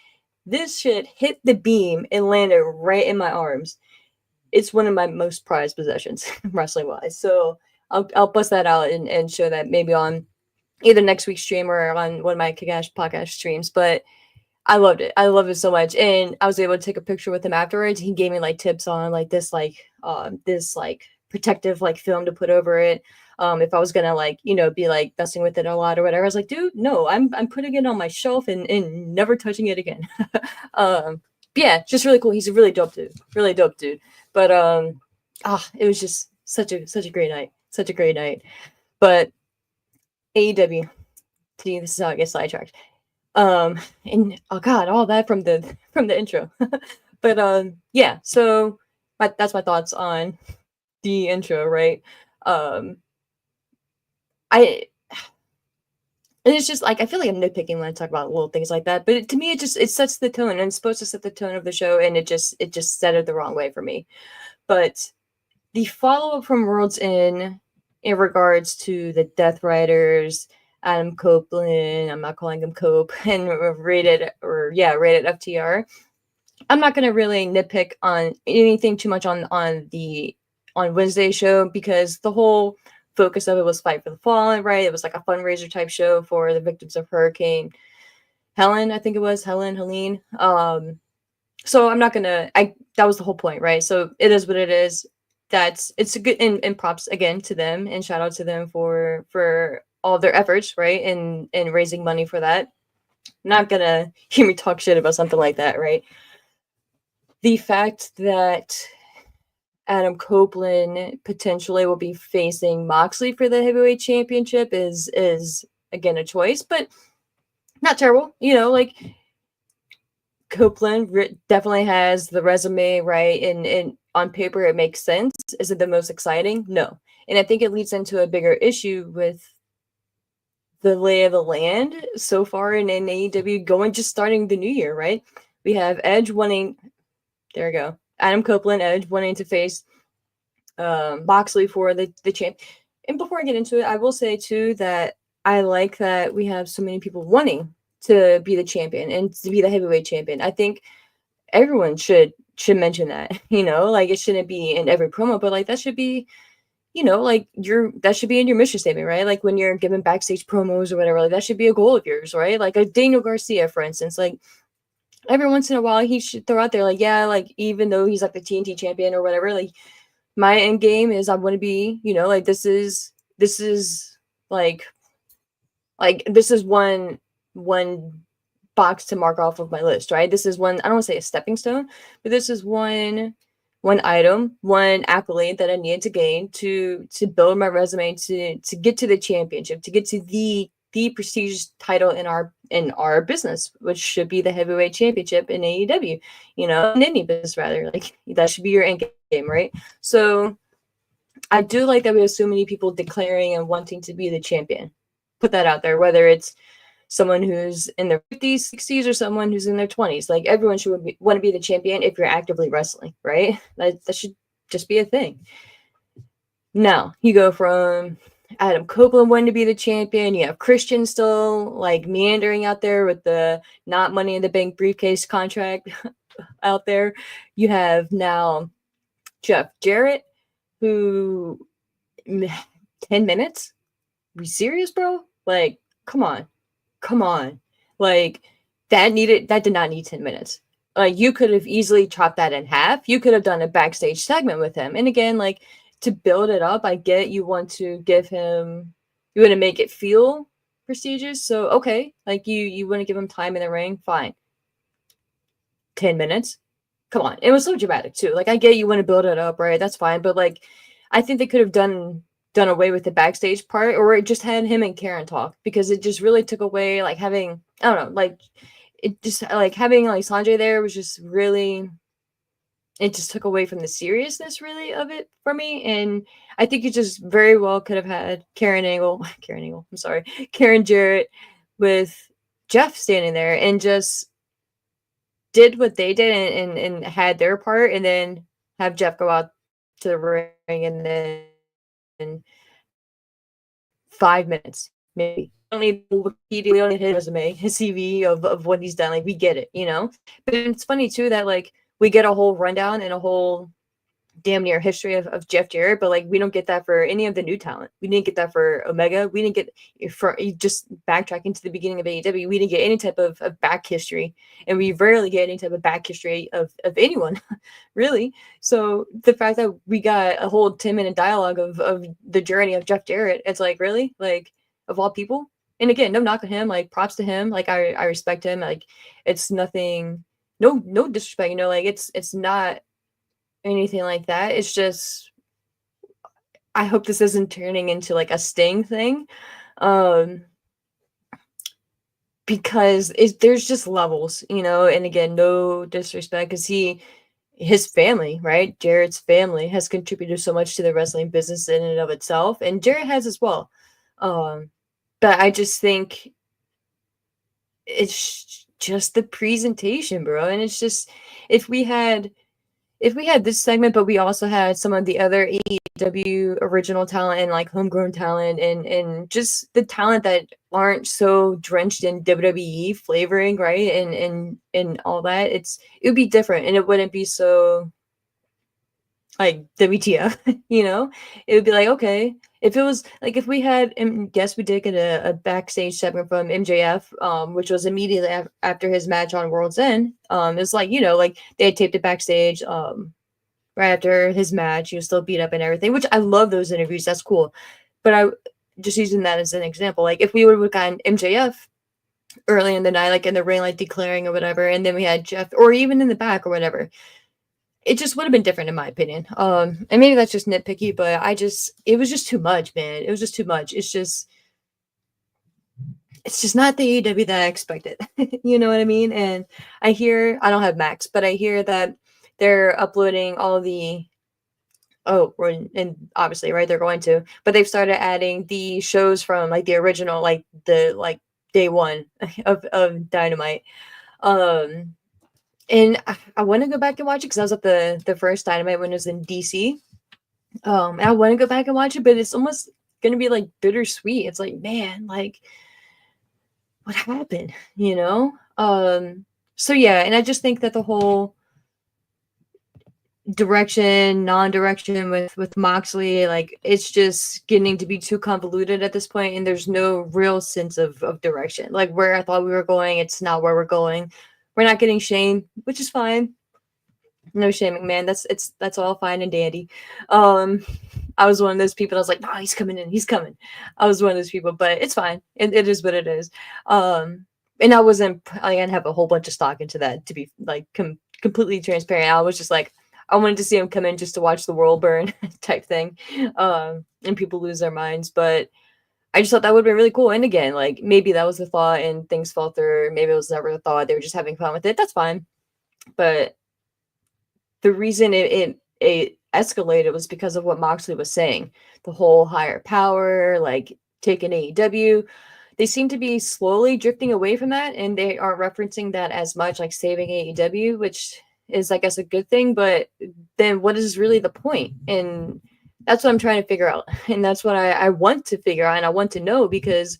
This shit hit the beam and landed right in my arms. It's one of my most prized possessions, wrestling wise. So I'll bust that out and show that maybe on either next week's stream or on one of my KickAsh podcast streams. But I loved it. I love it so much. And I was able to take a picture with him afterwards. He gave me like tips on like this protective like film to put over it. If I was gonna like, be like messing with it a lot or whatever. I was like, dude, no, I'm putting it on my shelf and never touching it again. Yeah, just really cool. He's a really dope dude. Really dope dude. But it was just such a great night. Such a great night. But AEW, this is how I get sidetracked. And oh god, all that from the intro. But yeah, so that's my thoughts on the intro, right? I and it's just like I feel like I'm nitpicking when I talk about little things like that, but to me it sets the tone, and it's supposed to set the tone of the show, and it just set it the wrong way for me. But the follow up from World's End in regards to the Death Riders, Adam Copeland, I'm not calling him Cope, and rated FTR. I'm not gonna really nitpick on anything too much on Wednesday's show, because the whole focus of it was Fight for the Fallen, right? It was like a fundraiser type show for the victims of Hurricane Helene, I think it was Helene. So I'm not gonna. That was the whole point, right? So it is what it is. It's a good, and props again to them, and shout out to them for all their efforts, right? In raising money for that. Not gonna hear me talk shit about something like that, right? The fact that Adam Copeland potentially will be facing Moxley for the heavyweight championship is again a choice, but not terrible. Like Copeland definitely has the resume, right? And on paper it makes sense. Is it the most exciting? No. And I think it leads into a bigger issue with the lay of the land so far in AEW starting the new year, right? We have Edge wanting, there we go, Adam Copeland, Edge wanting to face Moxley for the champ. And before I get into it, I will say too that I like that we have so many people wanting to be the champion and to be the heavyweight champion. I think everyone should mention that, like it shouldn't be in every promo, but like that should be, like that should be in your mission statement, right? Like when you're giving backstage promos or whatever, like that should be a goal of yours, right? Like a Daniel Garcia, for instance, like every once in a while he should throw out there, like, yeah, like even though he's like the TNT champion or whatever, like my end game is I want to be, like this is like this is one box to mark off of my list, right? This is one, I don't want to say a stepping stone, but this is one item, one accolade that I needed to gain to build my resume to get to the championship, to get to the prestigious title in our business, which should be the heavyweight championship in AEW, in any business rather. Like that should be your end game, right? So I do like that we have so many people declaring and wanting to be the champion. Put that out there, whether it's someone who's in their 50s, 60s, or someone who's in their 20s. Like everyone should want to be the champion if you're actively wrestling, right? That should just be a thing. Now, you go from Adam Copeland wanting to be the champion. You have Christian still like meandering out there with the not Money in the Bank briefcase contract out there. You have now Jeff Jarrett, who 10 minutes? Are you serious, bro? Like, come on. Like that did not need 10 minutes. Like you could have easily chopped that in half. You could have done a backstage segment with him. And again, like to build it up, I get you want to make it feel prestigious. So okay, like you want to give him time in the ring, fine. 10 minutes. Come on. It was so dramatic too. Like I get you want to build it up, right? That's fine. But like I think they could have done away with the backstage part, or it just had him and Karen talk, because it just really took away like having, I don't know, like it just like having like Sanjay there was just really, it just took away from the seriousness really of it for me. And I think you just very well could have had Karen Jarrett with Jeff standing there and just did what they did and had their part, and then have Jeff go out to the ring and then 5 minutes, maybe. We don't need Wikipedia, we don't need his resume, his CV of what he's done. Like, we get it, you know? But it's funny, too, that, like, we get a whole rundown and a whole damn near history of Jeff Jarrett, but like we don't get that for any of the new talent. We didn't get that for Omega. We didn't get for just backtracking to the beginning of AEW. We didn't get any type of back history, and we rarely get any type of back history of anyone, really. So the fact that we got a whole 10-minute dialogue of the journey of Jeff Jarrett, it's like, really, like, of all people. And again, no knock on him, like, props to him. Like, I respect him. Like, it's nothing, no disrespect, you know, like it's not anything like that. It's just, I hope this isn't turning into like a Sting thing, because there's just levels, you know. And again, no disrespect, because his family, right, Jarrett's family, has contributed so much to the wrestling business in and of itself, and Jarrett has as well. But I just think it's just the presentation, bro. And it's just, if we had this segment, but we also had some of the other AEW original talent and like homegrown talent and just the talent that aren't so drenched in WWE flavoring, right? And all that, it would be different, and it wouldn't be so like WTF, you know? It would be like, okay, if it was like, if we had, and yes, we did get a backstage segment from MJF, which was immediately after his match on World's End. It's like, you know, like they had taped it backstage, right after his match. He was still beat up and everything, which I love those interviews. That's cool. But I just using that as an example, like if we would have gotten MJF early in the night, like in the ring, like declaring or whatever, and then we had Jeff, or even in the back or whatever, it just would have been different in my opinion. And maybe that's just nitpicky, but it was just too much, man. It was just too much. It's just not the AEW that I expected. You know what I mean? And I don't have Max, but I hear that they're uploading all of the, and obviously, right, they're going to, but they've started adding the shows from like the original, like the day one of Dynamite. And I want to go back and watch it because I was at the first Dynamite when it was in DC. And I want to go back and watch it, but it's almost gonna be like bittersweet. It's like, man, like, what happened, you know? So yeah, and I just think that the whole non-direction with Moxley, like, it's just getting to be too convoluted at this point, and there's no real sense of direction. Like, where I thought we were going, it's not where we're going. We're not getting Shane, which is fine. No Shane McMahon. That's all fine and dandy. I was one of those people. I was like, no, he's coming in. He's coming. I was one of those people, but it's fine. It is what it is. And I wasn't. I didn't have a whole bunch of stock into that, to be like completely transparent. I was just like, I wanted to see him come in just to watch the world burn type thing, and people lose their minds. But I just thought that would be really cool. And again, like, maybe that was the thought and things fell through. Maybe it was never the thought. They were just having fun with it. That's fine. But the reason it escalated was because of what Moxley was saying. The whole higher power, like taking AEW. They seem to be slowly drifting away from that, and they aren't referencing that as much, like saving AEW, which is, I guess, a good thing. But then what is really the point? And that's what I'm trying to figure out. And that's what I want to figure out, and I want to know, because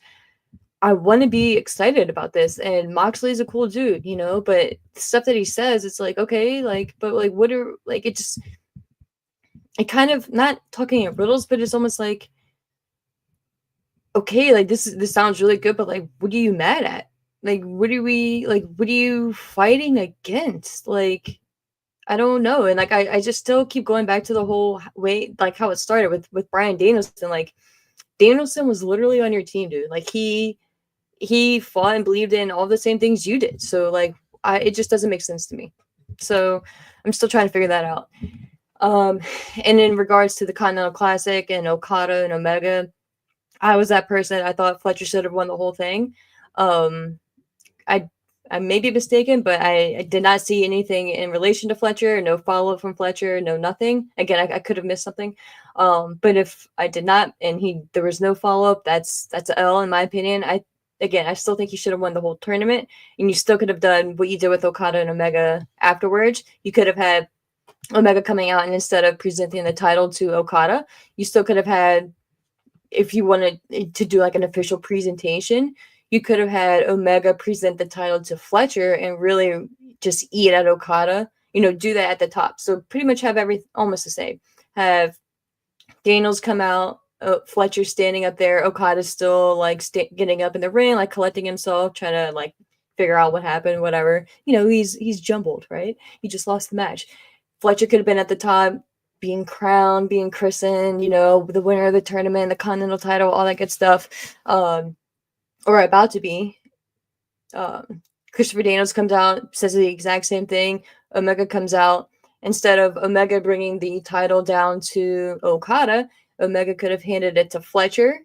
I want to be excited about this. And Moxley's a cool dude, you know, but the stuff that he says, it's like, okay, like, but like, what are, like, it kind of, not talking in riddles, but it's almost like, okay, like, this sounds really good, but like, what are you mad at? Like, what are you fighting against? Like, I don't know. And like, I just still keep going back to the whole way, like how it started with Bryan Danielson. Like, Danielson was literally on your team, dude. Like, he fought and believed in all the same things you did. So like, it just doesn't make sense to me. So I'm still trying to figure that out. And in regards to the Continental Classic and Okada and Omega, I was that person. I thought Fletcher should have won the whole thing. I may be mistaken, but I did not see anything in relation to Fletcher. No follow-up from Fletcher. No nothing. Again, I could have missed something. But if I did not, and there was no follow-up, that's an L in my opinion. I still think he should have won the whole tournament, and you still could have done what you did with Okada and Omega afterwards. You could have had Omega coming out, and instead of presenting the title to Okada, you still could have had, if you wanted to do like an official presentation, you could have had Omega present the title to Fletcher and really just eat at Okada, do that at the top. So pretty much have everything almost the same. Have Daniels come out, Fletcher standing up there, Okada's still like getting up in the ring, like collecting himself, trying to like figure out what happened, whatever. He's jumbled, right? He just lost the match. Fletcher could have been at the top, being crowned, being christened, the winner of the tournament, the Continental title, all that good stuff, or about to be. Christopher Daniels comes out, says the exact same thing. Omega comes out. Instead of Omega bringing the title down to Okada, Omega could have handed it to Fletcher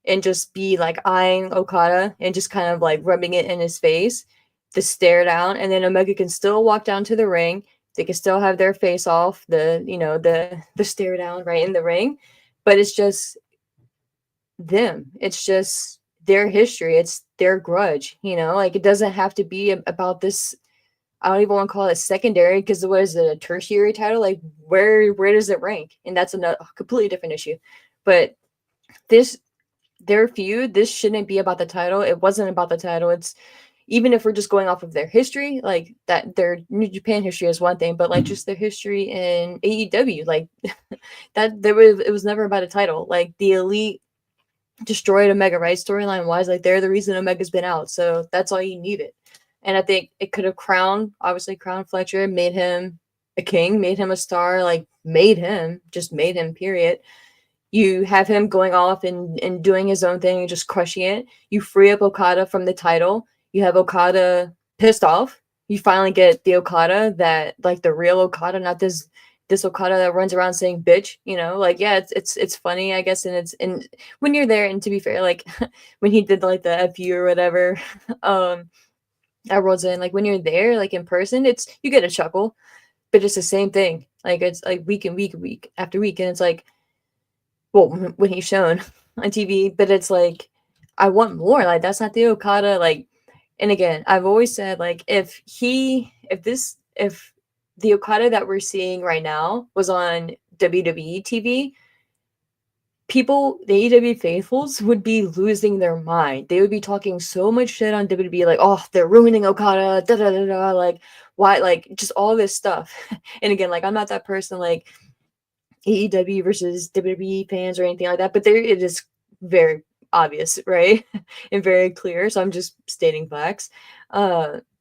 and just be like eyeing Okada and just kind of like rubbing it in his face, the stare down, and then Omega can still walk down to the ring. They can still have their face off, the stare down right in the ring, but it's just them. It's just their history. It's their grudge, like it doesn't have to be about this. I don't even want to call it secondary, because what is it, a tertiary title? Like where does it rank? And that's a completely different issue. But their feud, this shouldn't be about the title. It wasn't about the title. It's, even if we're just going off of their history, like that, their New Japan history is one thing, but like just their history in AEW, like it was never about a title. Like the Elite destroyed Omega, right? Storyline wise, like they're the reason Omega's been out. So that's all you needed. And I think it could have crowned Fletcher, made him a king, made him a star, like made him, period. You have him going off and doing his own thing and just crushing it. You free up Okada from the title. You have Okada pissed off. You finally get the Okada that, like the real Okada, not this Okada that runs around saying bitch, like, yeah, it's funny, I guess. And when you're there, and to be fair, like when he did like the FU or whatever, that rolls in, like when you're there, like in person, you get a chuckle, but it's the same thing. Like it's like week after week. And it's like, well, when he's shown on TV, but it's like, I want more. Like that's not the Okada. Like, and again, I've always said, like, if the Okada that we're seeing right now was on WWE TV, people, the AEW faithfuls, would be losing their mind. They would be talking so much shit on WWE, like, oh, they're ruining Okada, da da da da, like, why, like, just all this stuff. And again, like, I'm not that person, like, AEW versus WWE fans or anything like that, but it is very obvious, right? And very clear. So I'm just stating facts.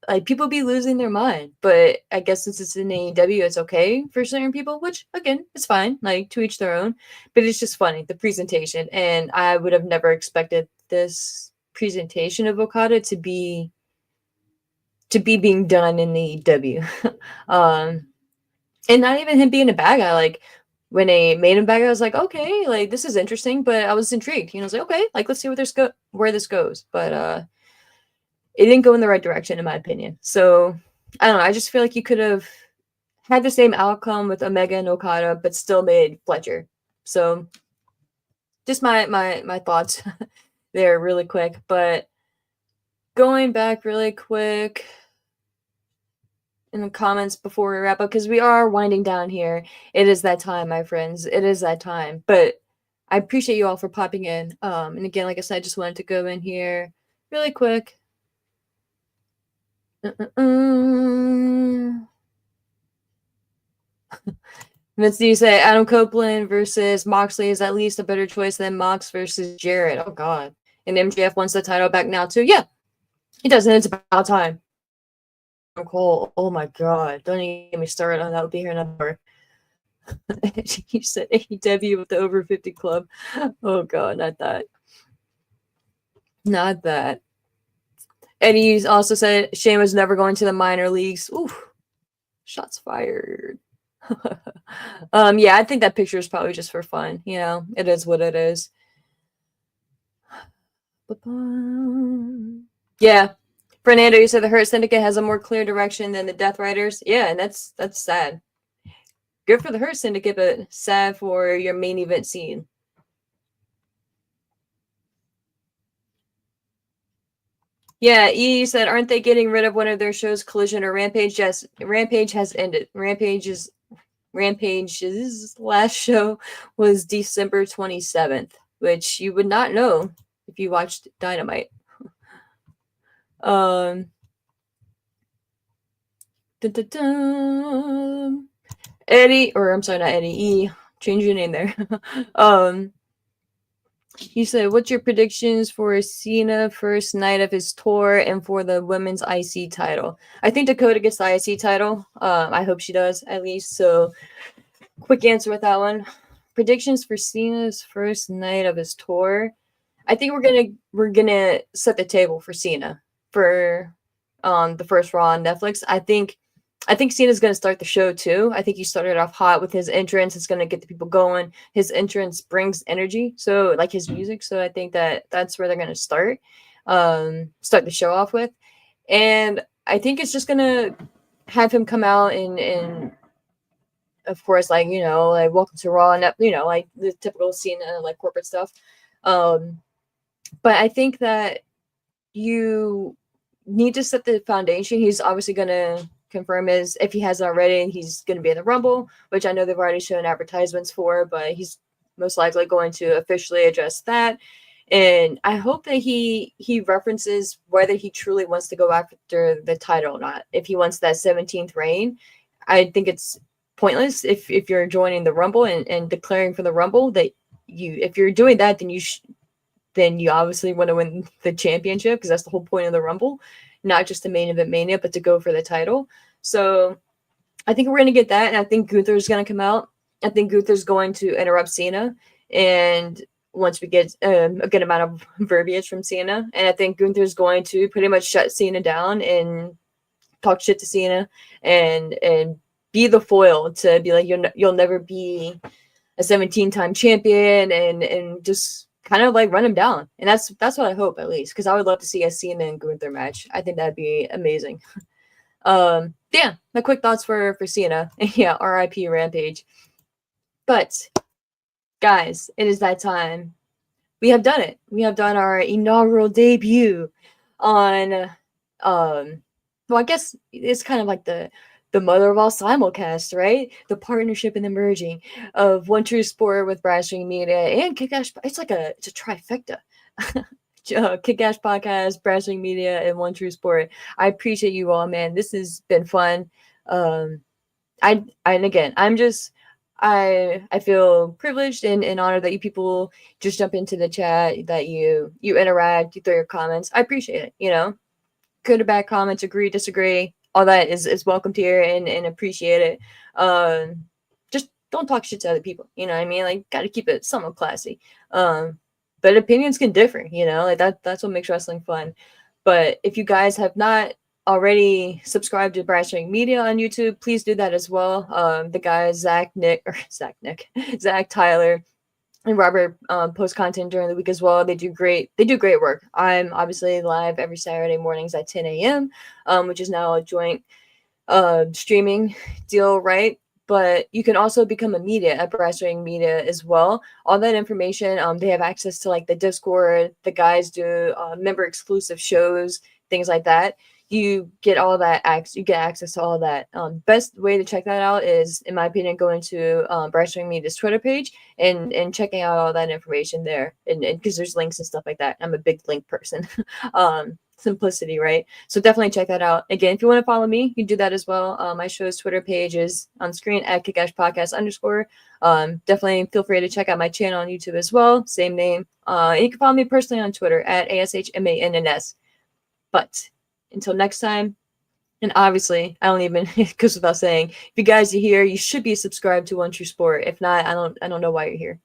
Like people be losing their mind, but I guess since it's in AEW, it's okay for certain people, which again, it's fine, like to each their own. But it's just funny, the presentation, and I would have never expected this presentation of Okada to be being done in AEW. And not even him being a bad guy. Like when they made him bad guy, I was like, okay, like this is interesting, but I was intrigued. I was like, okay, like let's see where this goes. But it didn't go in the right direction, in my opinion. So I don't know. I just feel like you could have had the same outcome with Omega and Okada, but still made Fletcher. So just my thoughts there really quick. But going back really quick in the comments before we wrap up, because we are winding down here. It is that time, my friends. It is that time. But I appreciate you all for popping in. And again, like I said, I just wanted to go in here really quick. Vince, do you say Adam Copeland versus Moxley is at least a better choice than Mox versus Jarrett? Oh God! And MJF wants the title back now too. Yeah, he does, and it's about time. Cole, oh my God! Don't even get me started on that. We'll be here another hour. You said AEW with the over 50 club. Oh God, not that. Not that. Eddie also said Shane was never going to the minor leagues. Ooh, shots fired. Yeah, I think that picture is probably just for fun. It is what it is. Yeah. Fernando, you said the Hurt Syndicate has a more clear direction than the Death Riders. Yeah, and that's sad. Good for the Hurt Syndicate, but sad for your main event scene. Yeah, E said, aren't they getting rid of one of their shows, Collision or Rampage? Yes, Rampage has ended. Rampage is Rampage's last show was December 27th, which you would not know if you watched Dynamite. Um, dun, dun, dun. Eddie, or I'm sorry, not Eddie E. Change your name there. He said, "What's your predictions for Cena first night of his tour and for the women's IC title?" I think Dakota gets the IC title. I hope she does at least. So, quick answer with that one. Predictions for Cena's first night of his tour. I think we're gonna set the table for Cena for the first Raw on Netflix. I think Cena's going to start the show too. I think he started off hot with his entrance. It's going to get the people going. His entrance brings energy, so like his music. So I think that's where they're going to start the show off with. And I think it's just going to have him come out and of course, like, like welcome to Raw and, like the typical Cena, like corporate stuff. But I think that you need to set the foundation. He's obviously going to confirm is, if he hasn't already, he's going to be in the Rumble, which I know they've already shown advertisements for, but he's most likely going to officially address that. And I hope that he references whether he truly wants to go after the title or not. If he wants that 17th reign, I think it's pointless if you're joining the Rumble and declaring for the Rumble that if you're doing that, then you obviously want to win the championship, because that's the whole point of the Rumble, not just the main event Mania, but to go for the title. So I think we're going to get that, and I think Gunther's going to come out. I think Gunther's going to interrupt Cena, and once we get a good amount of verbiage from Cena, and I think Gunther's going to pretty much shut Cena down and talk shit to Cena and be the foil to be like, you'll never be a 17-time champion, and just kind of like run him down. And that's what I hope, at least, because I would love to see a Cena and Gunther match. I think that'd be amazing. Yeah, my quick thoughts for Cena. Yeah, RIP Rampage. But guys, it is that time. We have done it. We have done our inaugural debut on well, I guess it's kind of like the mother of all simulcasts, right? The partnership and the merging of One True Sport with Brashing Media and KickAsh. It's a trifecta. KickAsh Podcast, Brashing Media, and One True Sport. I appreciate you all, man. This has been fun. And again, I feel privileged and honored that you people just jump into the chat, that you interact, you throw your comments. I appreciate it. Good or bad comments, agree, disagree, all that is welcomed here and appreciate it. Just don't talk shit to other people. You know what I mean? Like, got to keep it somewhat classy. But opinions can differ. Like that's what makes wrestling fun. But if you guys have not already subscribed to Brashing Media on YouTube, please do that as well. The guys Zach, Tyler, and Robert post content during the week as well. They do great work. I'm obviously live every Saturday mornings at 10 a.m., which is now a joint streaming deal, right? But you can also become a media at Brashing Media as well. All that information, they have access to like the Discord. The guys do member exclusive shows, things like that. You get all that you get access to all of that. Best way to check that out is, in my opinion, going to Brashing Media's Twitter page and checking out all that information there. And because there's links and stuff like that. I'm a big link person. Simplicity, right? So definitely check that out. Again, if you want to follow me, you can do that as well. My show's Twitter page is on screen at KickAsh Podcast _. Definitely feel free to check out my channel on YouTube as well. Same name. And you can follow me personally on Twitter at ASHMANNS. But until next time, and obviously, I don't even, because without saying, if you guys are here, you should be subscribed to One True Sport. If not, I don't know why you're here.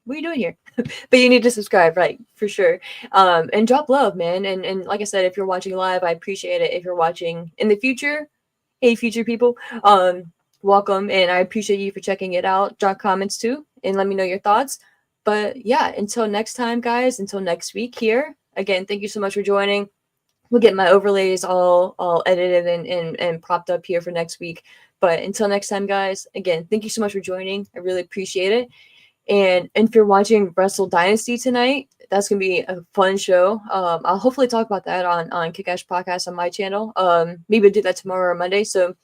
What are you doing here? But you need to subscribe, right? For sure. And drop love, man. And like I said, if you're watching live, I appreciate it. If you're watching in the future, hey, future people, welcome. And I appreciate you for checking it out. Drop comments too, and let me know your thoughts. But yeah, until next time, guys, until next week here. Again, thank you so much for joining. We'll get my overlays all edited and propped up here for next week. But until next time, guys, again, thank you so much for joining. I really appreciate it. And if you're watching Wrestle Dynasty tonight, that's going to be a fun show. I'll hopefully talk about that on KickAsh Podcast on my channel. Maybe I'll do that tomorrow or Monday. So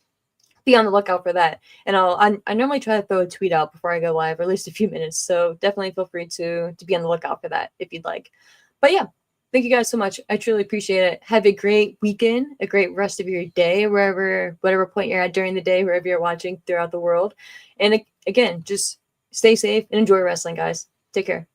be on the lookout for that. And I normally try to throw a tweet out before I go live, or at least a few minutes. So definitely feel free to be on the lookout for that if you'd like. But yeah, thank you guys so much. I truly appreciate it. Have a great weekend, a great rest of your day, whatever point you're at during the day, wherever you're watching throughout the world. And again, just stay safe and enjoy wrestling, guys. Take care.